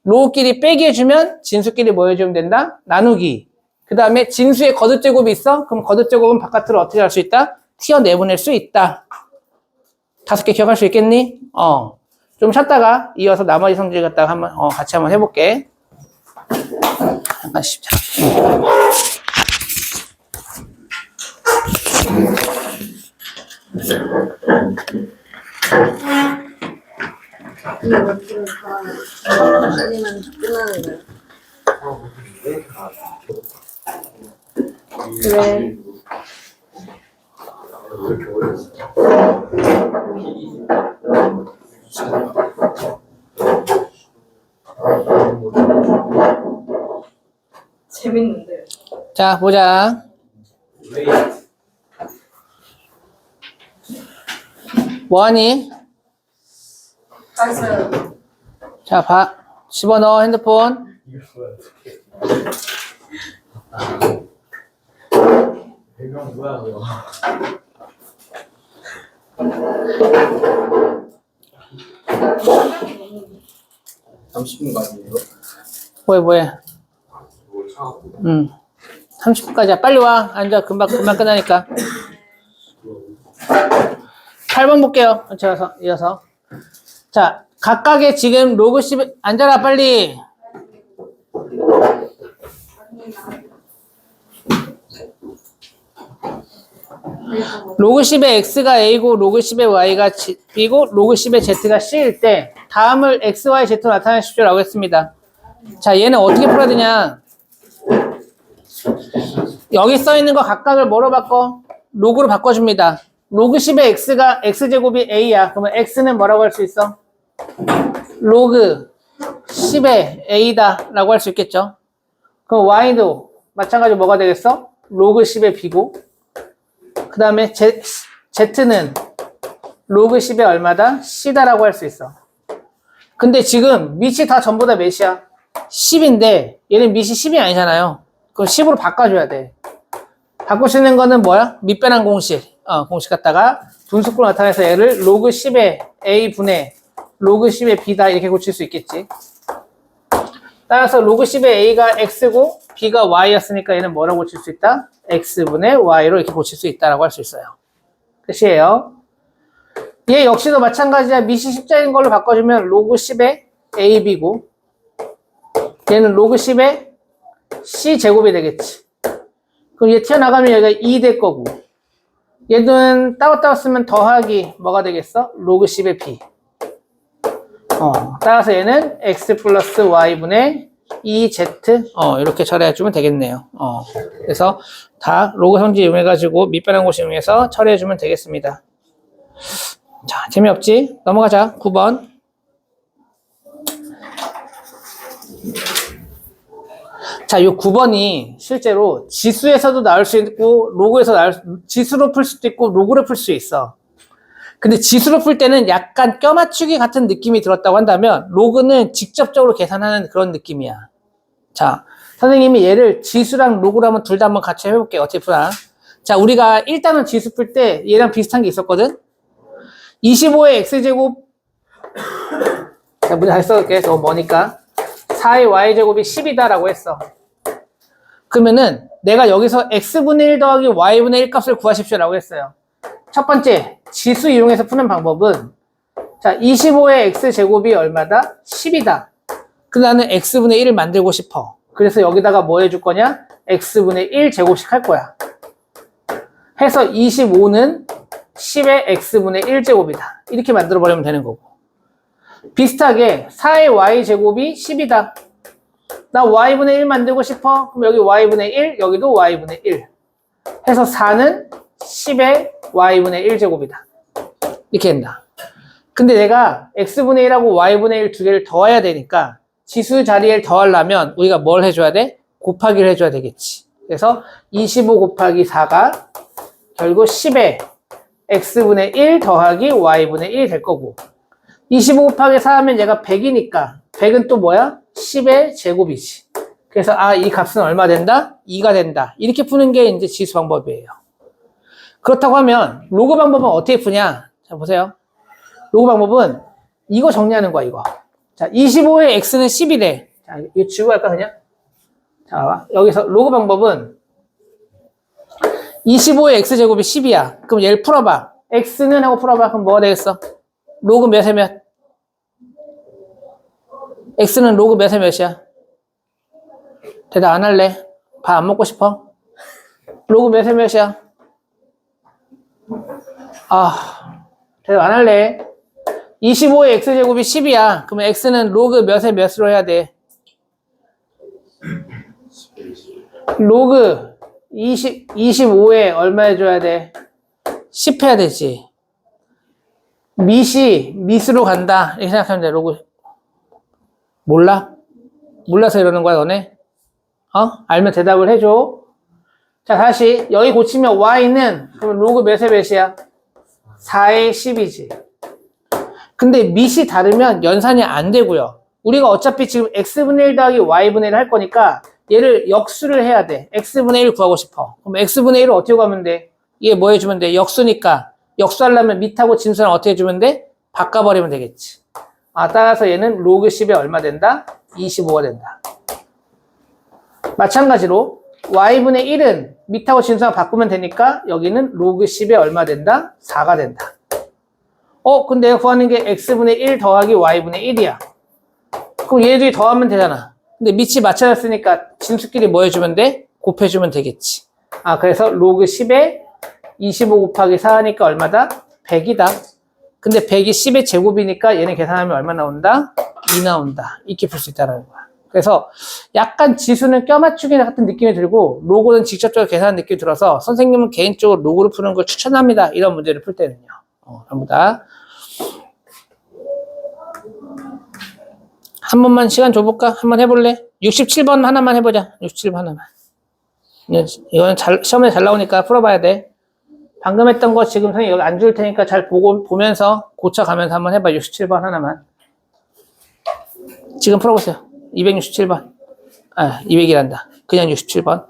로그끼리 빼기 해주면 진수끼리 뭐 해주면 된다? 나누기. 그 다음에 진수의 거듭제곱이 있어? 그럼 거듭제곱은 바깥으로 어떻게 할 수 있다? 튀어내보낼 수 있다. 5개 기억할 수 있겠니? 좀 쉬었다가 이어서 나머지 성질 갖다가 한번, 같이 한번 해볼게. 잠깐 쉽자. 이거 좀 더, 아니면 끝나는 거야. 그래. 재밌는데. 자, 보자. 뭐하니? 알았어요. 자, 집어넣어, 핸드폰. 배경 뭐야 이거? 30분 아니에요? 뭐해. 30분까지야. 빨리 와. 앉아. 금방 끝나니까. 8번 볼게요. 이어서. 자, 각각의 지금 로그 10, 앉아라, 빨리. 로그 10의 x가 a고 로그 10의 y가 b고 로그 10의 z가 c일 때 다음을 x, y, z로 나타내십시오라고 했습니다. 자, 얘는 어떻게 풀어야 되냐? 여기 써 있는 거 각각을 뭐로 바꿔? 로그로 바꿔줍니다. 로그 10의 x가 x제곱이 a야. 그러면 x는 뭐라고 할 수 있어? 로그 10의 a다 라고 할 수 있겠죠. 그럼 y도 마찬가지로 뭐가 되겠어? 로그 10의 b고, 그 다음에 z는 로그 10의 얼마다? c다라고 할 수 있어. 근데 지금 밑이 다 전부 다 몇이야? 10인데 얘는 밑이 10이 아니잖아요. 그럼 10으로 바꿔줘야 돼. 바꿀 수 있는 거는 뭐야? 밑변환 공식. 공식 갖다가 분수꼴로 나타내서 얘를 로그 10의 a 분의 로그 10의 b다 이렇게 고칠 수 있겠지. 따라서 로그 10의 a가 x고 b가 y였으니까 얘는 뭐라고 고칠 수 있다? x분의 y로 이렇게 고칠 수 있다라고 할 수 있어요. 끝이에요. 얘 역시도 마찬가지야. 밑이 십자인 걸로 바꿔주면 로그 10의 ab고 얘는 로그 10의 c제곱이 되겠지. 그럼 얘 튀어나가면 여기가 2 될 거고 얘는 따로따로 쓰면 더하기 뭐가 되겠어? 로그 10의 b. 따라서 얘는 x 플러스 y분의 2z 이렇게 처리해주면 되겠네요. 그래서 다 로그 성질 이용해가지고 밑변한 곳 이용해서 처리해주면 되겠습니다. 자, 재미없지? 넘어가자. 9번. 자, 요 9번이 실제로 지수에서도 나올 수 있고 로그에서 지수로 풀 수도 있고 로그로 풀 수 있어. 근데 지수로 풀 때는 약간 껴맞추기 같은 느낌이 들었다고 한다면 로그는 직접적으로 계산하는 그런 느낌이야. 자, 선생님이 얘를 지수랑 로그로 한번 둘 다 한번 같이 해볼게요. 어떻게 푸나? 자, 우리가 일단은 지수 풀 때 얘랑 비슷한 게 있었거든? 25의 x제곱 자, 문제 잘 써볼게. 너무 머니까 4의 y제곱이 10이다 라고 했어. 그러면은 내가 여기서 x분의 1 더하기 y분의 1 값을 구하십시오 라고 했어요. 첫 번째, 지수 이용해서 푸는 방법은 자, 25의 x제곱이 얼마다? 10이다. 그 나는 x분의 1을 만들고 싶어. 그래서 여기다가 뭐 해줄 거냐? x분의 1 제곱씩 할 거야. 해서 25는 10의 x분의 1 제곱이다. 이렇게 만들어버리면 되는 거고. 비슷하게 4의 y제곱이 10이다. 나 y분의 1 만들고 싶어. 그럼 여기 y분의 1, 여기도 y분의 1. 해서 4는 10의 y분의 1 제곱이다. 이렇게 된다. 근데 내가 x분의 1하고 y분의 1 두 개를 더해야 되니까 지수 자리에 더하려면 우리가 뭘 해줘야 돼? 곱하기를 해줘야 되겠지. 그래서 25 곱하기 4가 결국 10의 x분의 1 더하기 y분의 1이 될 거고 25 곱하기 4 하면 얘가 100이니까 100은 또 뭐야? 10의 제곱이지. 그래서 이 값은 얼마 된다? 2가 된다. 이렇게 푸는 게 이제 지수 방법이에요. 그렇다고 하면 로그 방법은 어떻게 푸냐? 자, 보세요. 로그 방법은 이거 정리하는 거야, 이거. 자, 25의 x는 10이래. 자, 이거 지우고 할까, 그냥? 자, 봐봐. 여기서 로그 방법은 25의 x제곱이 10이야. 그럼 얘를 풀어봐. x는 하고 풀어봐. 그럼 뭐가 되겠어? 로그 몇에 몇? x는 로그 몇에 몇이야? 대답 안 할래? 밥 안 먹고 싶어? 로그 몇에 몇이야? 대답 안 할래? 25의 x제곱이 10이야. 그러면 x는 로그 몇에 몇으로 해야 돼? 로그 25에 얼마 해줘야 돼? 10 해야 되지. 밑으로 간다. 이렇게 생각하면 돼, 로그. 몰라? 몰라서 이러는 거야, 너네? 알면 대답을 해줘. 자, 다시. 여기 고치면 y는, 그러면 로그 몇에 몇이야? 4의 10이지. 근데 밑이 다르면 연산이 안 되고요. 우리가 어차피 지금 x분의 1 더하기 y분의 1 할 거니까 얘를 역수를 해야 돼. x분의 1 구하고 싶어. 그럼 x분의 1을 어떻게 구하면 돼? 얘 뭐 해주면 돼? 역수니까. 역수하려면 밑하고 진수는 어떻게 해주면 돼? 바꿔버리면 되겠지. 따라서 얘는 로그 10에 얼마 된다? 25가 된다. 마찬가지로 y분의 1은 밑하고 진수랑 바꾸면 되니까 여기는 로그 10에 얼마 된다? 4가 된다. 근데 내가 구하는 게 x분의 1 더하기 y분의 1이야. 그럼 얘들이 더하면 되잖아. 근데 밑이 맞춰졌으니까 진수끼리 뭐 해주면 돼? 곱해주면 되겠지. 그래서 로그 10에 25 곱하기 4 하니까 얼마다? 100이다. 근데 100이 10의 제곱이니까 얘네 계산하면 얼마 나온다? 2 나온다. 이렇게 풀 수 있다는 거야. 그래서 약간 지수는 껴맞추기 같은 느낌이 들고 로그는 직접적으로 계산하는 느낌이 들어서 선생님은 개인적으로 로그를 푸는 걸 추천합니다. 이런 문제를 풀 때는요. 전부 다. 한 번만 시간 줘볼까? 한번 해볼래? 67번 하나만 해보자. 67번 하나만. 이거는 시험에 잘 나오니까 풀어봐야 돼. 방금 했던 거 지금 선생님 여기 안 줄 테니까 잘 보면서 고쳐가면서 한번 해봐. 67번 하나만. 지금 풀어보세요. 267번. 200이란다. 그냥 67번.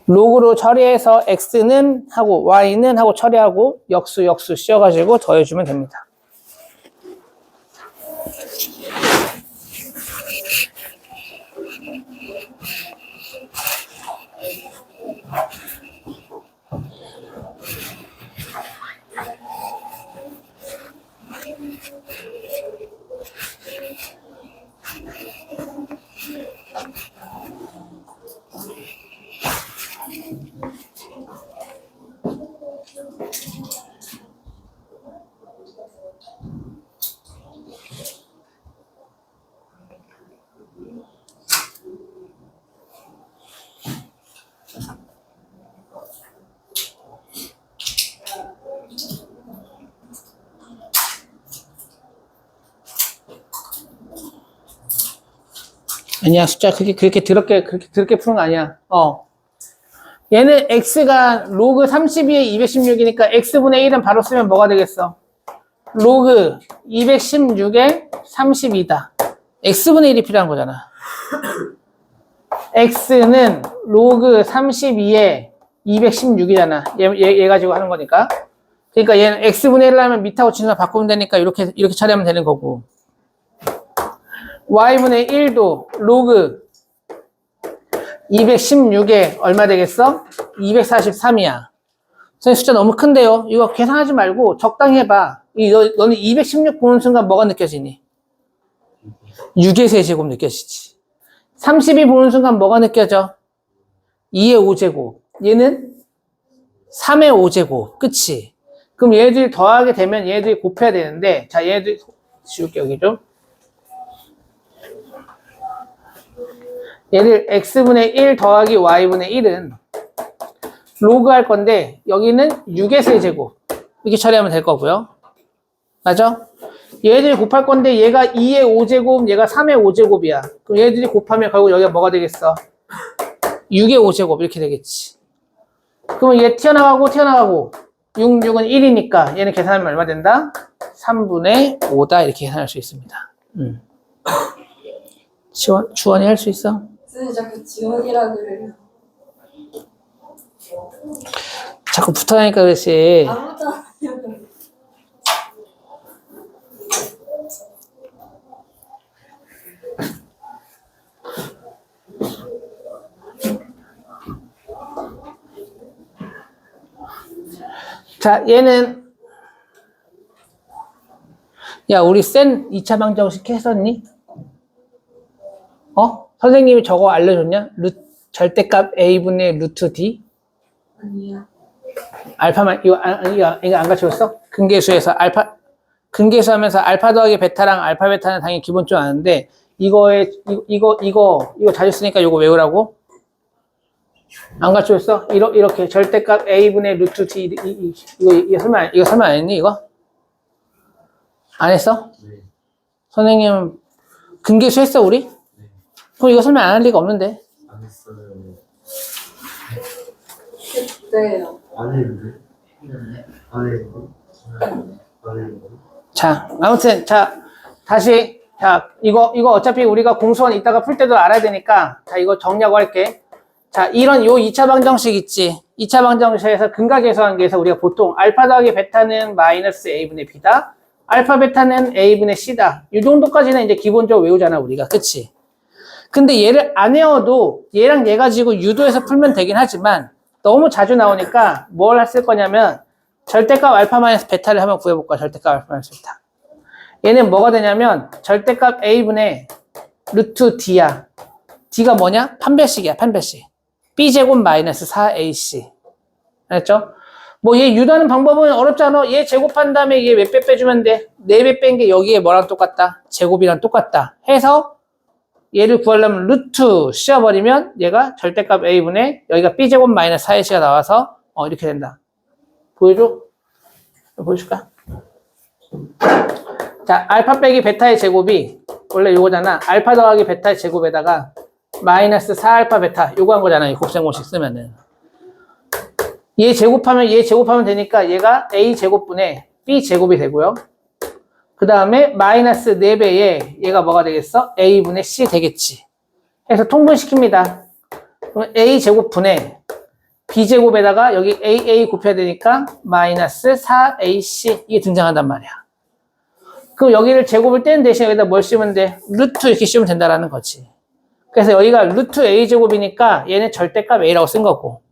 로그로 처리해서 x는 하고 y는 하고 처리하고 역수 씌워가지고 더해주면 됩니다. 아니야, 숫자 그렇게 더럽게 푸는 거 아니야. 얘는 x가 로그 32에 216이니까 x분의 1은 바로 쓰면 뭐가 되겠어? 로그 216에 32다. x분의 1이 필요한 거잖아. x는 로그 32에 216이잖아. 얘 가지고 하는 거니까. 그러니까 얘는 x분의 1을 하면 밑하고 진수만 바꾸면 되니까 이렇게 처리하면 되는 거고. y분의 1도 로그 216에 얼마 되겠어? 243이야. 선생님 숫자 너무 큰데요? 이거 계산하지 말고 적당히 해봐. 너는 216 보는 순간 뭐가 느껴지니? 6의 세제곱 느껴지지. 32 보는 순간 뭐가 느껴져? 2의 5제곱. 얘는 3의 5제곱. 그치? 그럼 얘들이 더하게 되면 얘들이 곱해야 되는데, 자, 얘들 지울게, 여기 좀. 얘를 x분의 1 더하기 y분의 1은 로그 할 건데 여기는 6의 세제곱 이렇게 처리하면 될 거고요. 맞아? 얘들이 곱할 건데 얘가 2의 5제곱 얘가 3의 5제곱이야. 그럼 얘들이 곱하면 결국 여기가 뭐가 되겠어? 6의 5제곱 이렇게 되겠지. 그러면 얘 튀어나가고 6, 6은 1이니까 얘는 계산하면 얼마 된다? 3분의 5다 이렇게 계산할 수 있습니다. 주원이 할 수 있어? 선생님 자꾸 지원이라 그래요. 자꾸 붙어다니까 그렇지. 아무도 안 해요. 자, 얘는 야, 우리 센 2차 방정식 했었니? 선생님이 저거 알려줬냐? 절대값 a분의 루트 d? 아니야. 알파만, 이거 안 가르쳐줬어? 근계수에서 근계수 하면서 알파 더하기 베타랑 알파 베타는 당연히 기본적으로 아는데, 이거 자주 쓰니까 이거 외우라고? 안 가르쳐줬어? 이렇게 절대값 a분의 루트 d, 이거 설명 안 했니, 이거? 안 했어? 네. 선생님, 근계수 했어, 우리? 그럼 이거 설명 안 할 리가 없는데. 안 했어요. 했대요. 안 했는데? 안 했는데? 안 했는데? 자, 아무튼, 다시, 이거 어차피 우리가 공수원 이따가 풀 때도 알아야 되니까, 이거 정리하고 할게. 자, 이런 요 2차 방정식 있지. 2차 방정식에서 근각계수한 게에서 우리가 보통 알파 더하기 베타는 마이너스 a분의 b다. 알파 베타는 a분의 c다. 이 정도까지는 이제 기본적으로 외우잖아, 우리가. 그치? 근데 얘를 안 외워도 얘랑 얘 가지고 유도해서 풀면 되긴 하지만 너무 자주 나오니까 뭘 했을 거냐면 절대값 알파 마이너스 베타를 한번 구해볼까? 절대값 알파 마이너스 베타. 얘는 뭐가 되냐면 절대값 a분의 루트 d야. d가 뭐냐? 판별식이야, 판별식. b제곱 마이너스 4ac. 알았죠? 뭐 얘 유도하는 방법은 어렵잖아. 얘 제곱한 다음에 얘 몇 배 빼주면 돼? 4배 뺀 게 여기에 뭐랑 똑같다? 제곱이랑 똑같다. 해서 얘를 구하려면 루트 씌워버리면 얘가 절대값 a분의 여기가 b제곱 마이너스 4ac가 나와서 이렇게 된다. 보여줘? 보여줄까? 자, 알파 빼기 베타의 제곱이 원래 요거잖아. 알파 더하기 베타의 제곱에다가 마이너스 4알파 베타 요거 한 거잖아. 이 곱셈공식 쓰면은 얘 제곱하면 되니까 얘가 a 제곱분의 b 제곱이 되고요. 그 다음에 마이너스 4배에 얘가 뭐가 되겠어? a분의 c 되겠지. 해서 통분시킵니다. 그럼 a 제곱분의 b제곱에다가 여기 AA 곱해야 되니까 마이너스 4AC 이게 등장한단 말이야. 그럼 여기를 제곱을 떼는 대신 여기다 뭘 씌우면 돼? 루트 이렇게 씌우면 된다라는 거지. 그래서 여기가 루트 A제곱이니까 얘는 절대값 A라고 쓴 거고,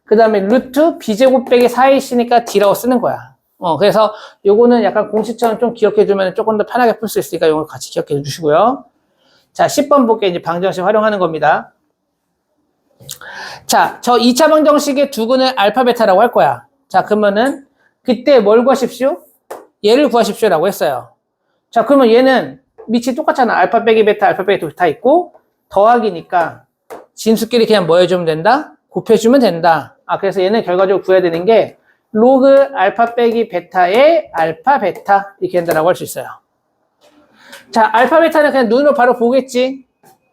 그 다음에 루트 B제곱 빼기 4AC니까 D라고 쓰는 거야. 그래서 요거는 약간 공식처럼 좀 기억해주면 조금 더 편하게 풀 수 있으니까 요거 같이 기억해 주시고요. 자, 10번 볼게. 이제 방정식 활용하는 겁니다. 자, 저 2차 방정식의 두근을 알파, 베타라고 할 거야. 자, 그러면은 그때 뭘 구하십시오? 얘를 구하십시오라고 했어요. 자, 그러면 얘는 밑이 똑같잖아. 알파 빼기 베타, 알파 빼기 베타 있고 더하기니까 진수끼리 그냥 뭐 해주면 된다? 곱해주면 된다. 그래서 얘는 결과적으로 구해야 되는 게 로그 알파 빼기 베타의 알파, 베타 이렇게 된다라고 할 수 있어요. 자, 알파, 베타는 그냥 눈으로 바로 보겠지.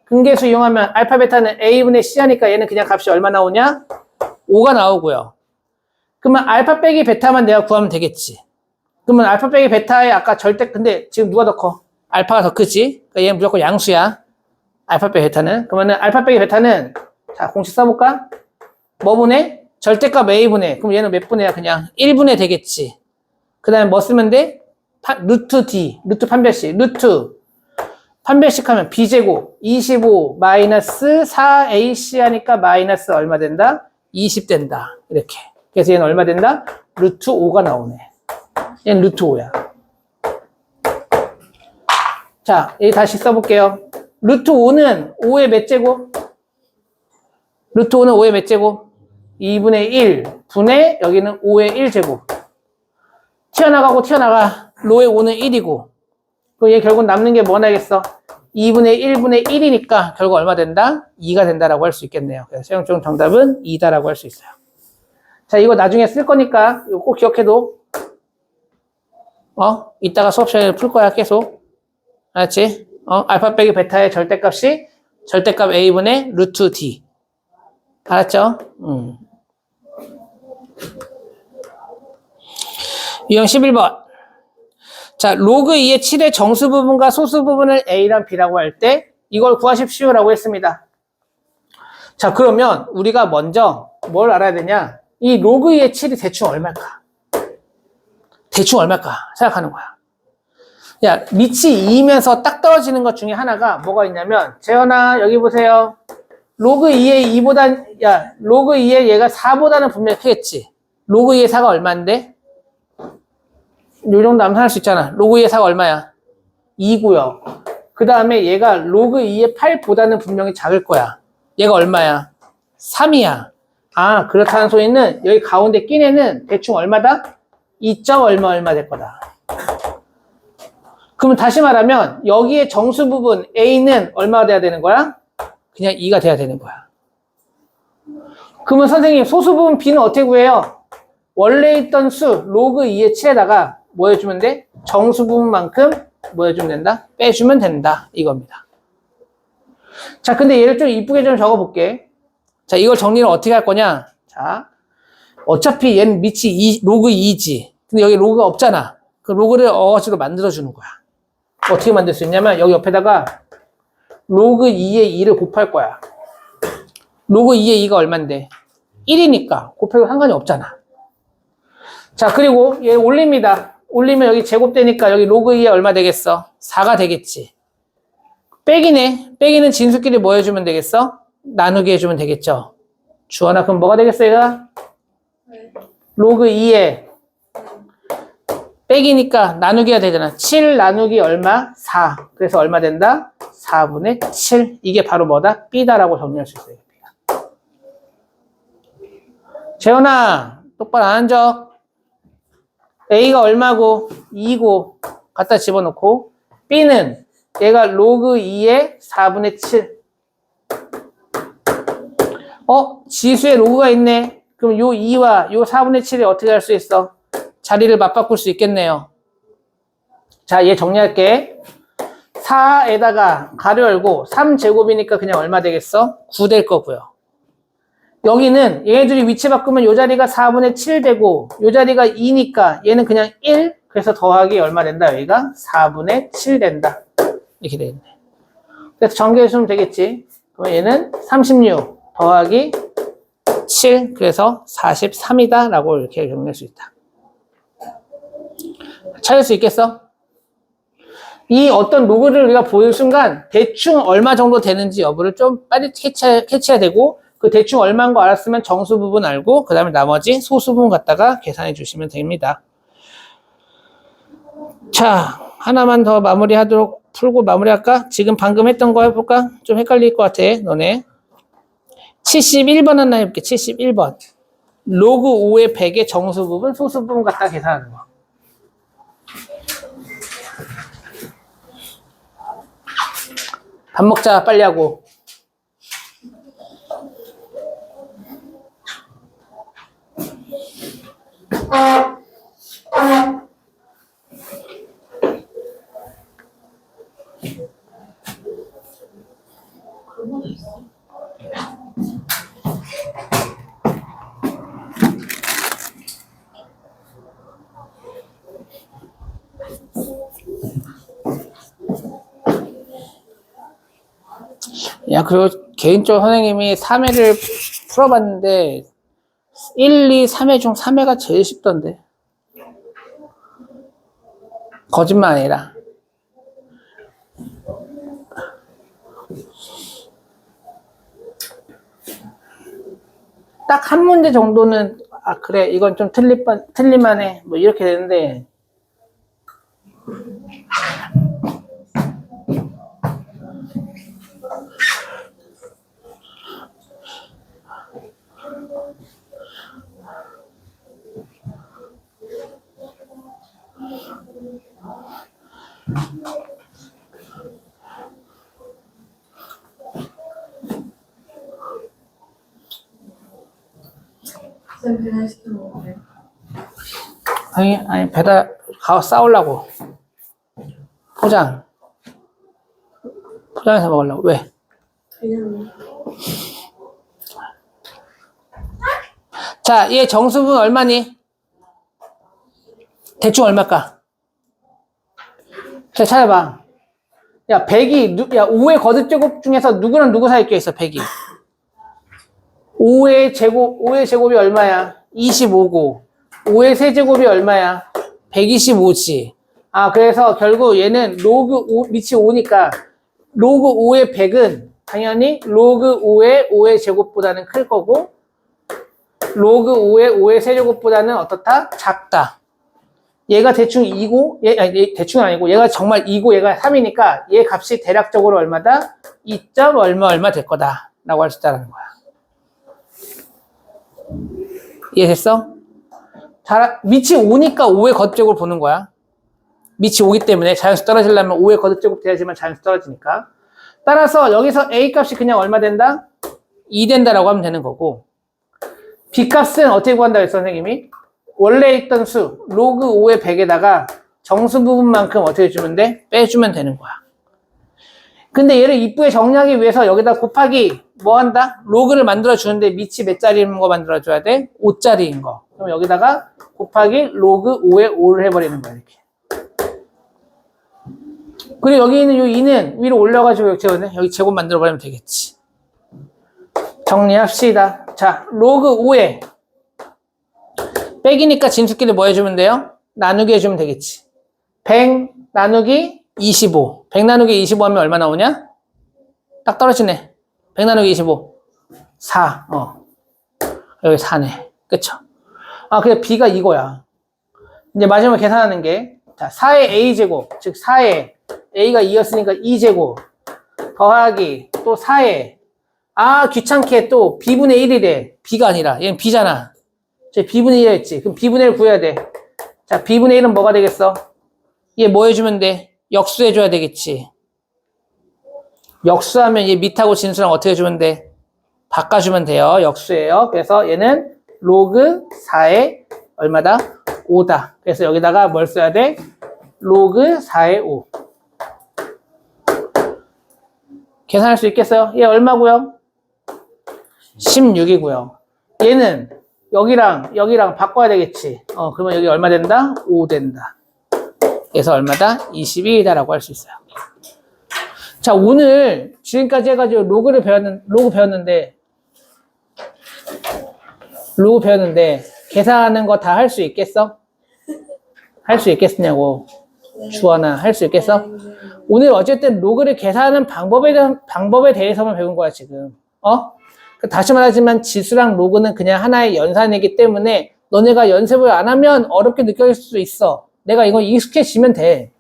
근계수 이용하면 알파, 베타는 A분의 C 하니까 얘는 그냥 값이 얼마 나오냐? 5가 나오고요. 그러면 알파 빼기 베타만 내가 구하면 되겠지. 그러면 알파 빼기 베타의 아까 절대, 근데 지금 누가 더 커? 알파가 더 크지? 그러니까 얘는 무조건 양수야. 알파 빼기 베타는. 그러면은 알파 빼기 베타는, 자, 공식 써볼까? 뭐 분의? 절대값 A분의. 그럼 얘는 몇 분의야? 그냥 1분의 되겠지. 그 다음에 뭐 쓰면 돼? 루트 D, 루트 판별식, 루트 판별식 하면 B제곱 25 마이너스 4AC 하니까 마이너스 얼마 된다? 20 된다. 이렇게. 그래서 얘는 얼마 된다? 루트 5가 나오네. 얘는 루트 5야. 자, 여기 다시 써볼게요. 루트 5는 5의 몇 제곱? 루트 5는 5의 몇 제곱? 2분의 1 분의 여기는 5의 1제곱. 튀어나가고 튀어나가. 로의 5는 1이고. 그럼 얘 결국 남는 게 뭐 나겠어? 2분의 1분의 1이니까 결국 얼마 된다? 2가 된다라고 할 수 있겠네요. 그래서 최종 정답은 2다라고 할 수 있어요. 자, 이거 나중에 쓸 거니까 이거 꼭 기억해도 이따가 수업 시간에 풀 거야, 계속. 알았지? 알파 빼기 베타의 절대값이 절대값 A분의 루트 D. 알았죠? 유형 11번. 자, 로그 2의 7의 정수 부분과 소수 부분을 A랑 B라고 할 때 이걸 구하십시오라고 했습니다. 자, 그러면 우리가 먼저 뭘 알아야 되냐? 이 로그 2의 7이 대충 얼마일까? 대충 얼마일까? 생각하는 거야. 야, 밑이 2이면서 딱 떨어지는 것 중에 하나가 뭐가 있냐면, 재현아, 여기 보세요. 로그 2의 2보다, 야, 로그 2의 얘가 4보다는 분명히 크겠지. 로그 2의 4가 얼마인데? 요 정도 하면 할 수 있잖아. 로그 2의 4가 얼마야? 2고요. 그 다음에 얘가 로그 2의 8보다는 분명히 작을 거야. 얘가 얼마야? 3이야. 그렇다는 소리는 여기 가운데 낀 애는 대충 얼마다? 2점 얼마 될 거다. 그러면 다시 말하면 여기에 정수 부분 A는 얼마가 돼야 되는 거야? 그냥 2가 돼야 되는 거야. 그러면 선생님 소수 부분 B는 어떻게 구해요? 원래 있던 수 로그 2의 7에다가 뭐 해주면 돼? 정수 부분만큼 뭐 해주면 된다? 빼주면 된다. 이겁니다. 자, 근데 얘를 좀 이쁘게 좀 적어볼게. 자, 이걸 정리를 어떻게 할 거냐? 자, 어차피 얘는 밑이 로그 2지. 근데 여기 로그가 없잖아. 그 로그를 어거지로 만들어주는 거야. 어떻게 만들 수 있냐면 여기 옆에다가 로그 2의 2를 곱할 거야. 로그 2의 2가 얼만데? 1이니까 곱해도 상관이 없잖아. 자, 그리고 얘 올립니다. 올리면 여기 제곱되니까 여기 로그 2에 얼마 되겠어? 4가 되겠지. 빼기네. 빼기는 진수끼리 뭐 해주면 되겠어? 나누기 해주면 되겠죠. 주원아, 그럼 뭐가 되겠어, 얘가? 네. 로그 2에 빼기니까 나누기가 되잖아. 7 나누기 얼마? 4. 그래서 얼마 된다? 4분의 7. 이게 바로 뭐다? B다라고 정리할 수 있어요. 재현아, 똑바로 안 앉아. A가 얼마고? 2고 갖다 집어넣고, B는 얘가 로그 2의 4분의 7. 지수에 로그가 있네. 그럼 요 2와 요 4분의 7이 어떻게 할 수 있어? 자리를 맞바꿀 수 있겠네요. 자, 얘 정리할게. 4에다가 가로 열고 3제곱이니까 그냥 얼마 되겠어? 9 될 거고요. 여기는 얘네들이 위치 바꾸면 요 자리가 4분의 7 되고 요 자리가 2니까 얘는 그냥 1. 그래서 더하기 얼마 된다? 여기가 4분의 7 된다. 이렇게 되겠네. 그래서 전개해주면 되겠지. 그럼 얘는 36 더하기 7, 그래서 43이다 라고 이렇게 정리할 수 있다. 찾을 수 있겠어? 이 어떤 로그를 우리가 보는 순간 대충 얼마 정도 되는지 여부를 좀 빨리 캐치해야 되고, 그 대충 얼마인 거 알았으면 정수 부분 알고 그 다음에 나머지 소수 부분 갖다가 계산해 주시면 됩니다. 자, 하나만 더 풀고 마무리할까? 지금 방금 했던 거 해볼까? 좀 헷갈릴 것 같아 너네. 71번 하나 해볼게. 71번 로그 5의 100의 정수 부분 소수 부분 갖다가 계산하는 거. 밥 먹자 빨리 하고. 야, 그리고 개인적으로 선생님이 3회를 풀어봤는데 1, 2, 3회 중 3회가 제일 쉽던데. 거짓말 아니라. 딱 한 문제 정도는 아 그래 이건 좀 틀릴만해 뭐 이렇게 되는데, 쌤 배달시켜 먹어요. 아니 배달 가서 싸우려고. 포장해서 먹으려고. 왜? 그냥 자, 얘 정수분 얼마니? 대충 얼마일까? 자, 찾아봐. 야, 100이, 야, 5의 거듭제곱 중에서 누구랑 누구 사이에 껴있어, 100이. 5의 제곱이 얼마야? 25고. 5의 세제곱이 얼마야? 125지. 아, 그래서 결국 얘는 로그 5, 밑이 5니까 로그 5의 100은 당연히 로그 5의 제곱보다는 클 거고, 로그 5의 세제곱보다는 어떻다? 작다. 얘가 대충 2고, 아니, 대충은 아니고, 얘가 정말 2고, 얘가 3이니까, 얘 값이 대략적으로 얼마다? 2. 얼마 될 거다. 라고 할 수 있다는 거야. 이해됐어? 밑이 5니까 5의 거듭제곱을 보는 거야. 밑이 5기 때문에 자연수 떨어지려면 5의 거듭제곱 돼야지만 자연수 떨어지니까. 따라서 여기서 A 값이 그냥 얼마 된다? 2 된다라고 하면 되는 거고, B 값은 어떻게 구한다고 했어, 선생님이? 원래 있던 수, 로그 5의 100에다가 정수 부분만큼 어떻게 주면 돼? 빼주면 되는 거야. 근데 얘를 이쁘게 정리하기 위해서 여기다 곱하기 뭐 한다? 로그를 만들어주는데 밑이 몇 자리인 거 만들어줘야 돼? 5자리인 거. 그럼 여기다가 곱하기 로그 5의 5를 해버리는 거야, 이렇게. 그리고 여기 있는 이 2는 위로 올려가지고 여기 제곱 만들어버리면 되겠지. 정리합시다. 자, 로그 5에 빼기니까 진수끼리 뭐 해주면 돼요? 나누기 해주면 되겠지. 100 나누기 25. 100 나누기 25 하면 얼마 나오냐? 딱 떨어지네. 100 나누기 25. 4. 여기 4네. 그쵸? 아, 그래, B가 이거야. 이제 마지막에 계산하는 게, 자, 4의 A제곱. 즉, 4의 A가 2였으니까 2제곱. 더하기, 또 4의, 아, 귀찮게 또 B분의 1이래. B가 아니라. 얘는 B잖아. 저 B분의 1 했지. 그럼 B분의 1 구해야 돼. 자, B분의 1은 뭐가 되겠어? 얘 뭐 해주면 돼? 역수해줘야 되겠지. 역수하면 얘 밑하고 진수랑 어떻게 해주면 돼? 바꿔주면 돼요. 역수예요. 그래서 얘는 로그 4의 얼마다? 5다. 그래서 여기다가 뭘 써야 돼? 로그 4의 5. 계산할 수 있겠어요? 얘 얼마고요? 16이고요. 얘는 여기랑 바꿔야 되겠지. 그러면 여기 얼마 된다? 5 된다. 그래서 얼마다? 22이다라고 할 수 있어요. 자, 오늘 지금까지 해가지고 로그 배웠는데 로그 배웠는데 계산하는 거 다 할 수 있겠어? 할 수 있겠냐고. 주원아, 할 수 있겠어? 오늘 어쨌든 로그를 계산하는 방법에 대해서만 배운 거야, 지금. 다시 말하지만 지수랑 로그는 그냥 하나의 연산이기 때문에 너네가 연습을 안 하면 어렵게 느껴질 수도 있어. 내가 이거 익숙해지면 돼.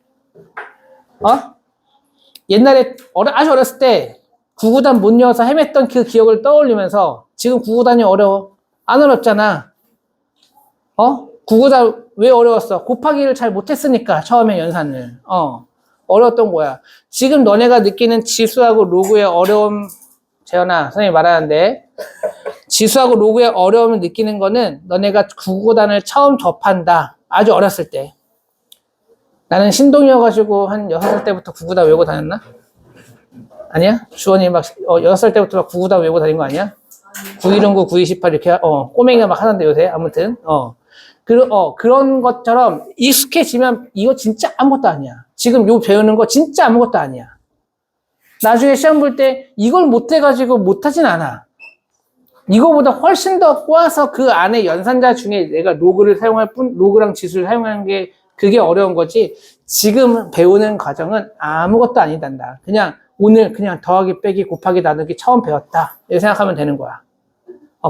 옛날에 아주 어렸을 때 구구단 못 외워서 헤맸던 그 기억을 떠올리면서 지금 구구단이 어려워. 안 어렵잖아. 구구단 왜 어려웠어? 곱하기를 잘 못했으니까 처음에 연산을. 어려웠던 거야. 지금 너네가 느끼는 지수하고 로그의 어려움, 재현아, 선생님이 말하는데 지수하고 로그의 어려움을 느끼는 거는 너네가 구구단을 처음 접한다. 아주 어렸을 때. 나는 신동이어가지고 한 6살 때부터 구구단 외우고 다녔나? 아니야? 주원이 막 6살 때부터 막 구구단 외우고 다닌 거 아니야? 9119, 9218 이렇게 꼬맹이가 막 하는데 요새 아무튼 그런 것처럼 익숙해지면 이거 진짜 아무것도 아니야. 지금 요 배우는 거 진짜 아무것도 아니야. 나중에 시험 볼 때 이걸 못해가지고 못하진 않아. 이거보다 훨씬 더 꼬아서 그 안에 연산자 중에 내가 로그를 사용할 뿐, 로그랑 지수를 사용하는 게 그게 어려운 거지. 지금 배우는 과정은 아무것도 아니단다. 그냥 오늘 그냥 더하기, 빼기, 곱하기, 나누기 처음 배웠다. 이렇게 생각하면 되는 거야.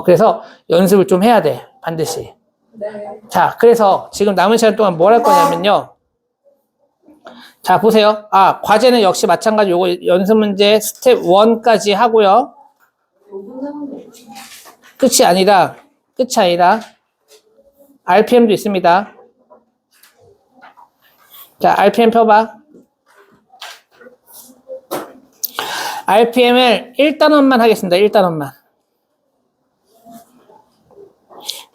그래서 연습을 좀 해야 돼. 반드시. 네. 자, 그래서 지금 남은 시간 동안 뭘 할 거냐면요. 자, 보세요. 과제는 역시 마찬가지 요거 연습 문제 스텝 1까지 하고요. 끝이 아니라 RPM도 있습니다. 자, RPM 펴봐. RPM을 1단원만 하겠습니다. 1단원만.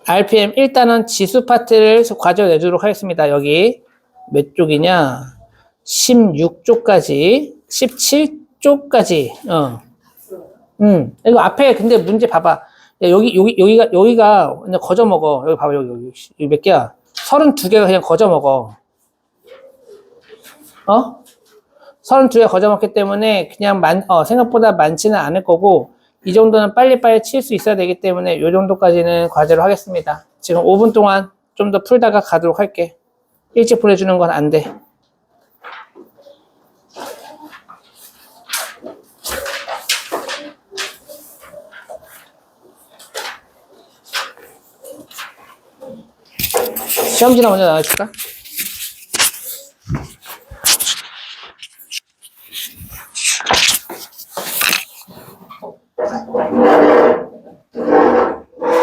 RPM 1단원 지수 파트를 과제로 내주도록 하겠습니다. 여기 몇 쪽이냐? 16쪽까지, 17쪽까지. 이거 앞에 근데 문제 봐봐. 여기가 그냥 거저 먹어. 여기 봐봐. 여기 몇 개야? 32개가 그냥 거저 먹어. 32개 거저 먹기 때문에 그냥 생각보다 많지는 않을 거고, 이 정도는 빨리빨리 칠 수 있어야 되기 때문에 이 정도까지는 과제로 하겠습니다. 지금 5분 동안 좀 더 풀다가 가도록 할게. 일찍 보내주는 건 안 돼. 시험지나 먼저 나와줄까?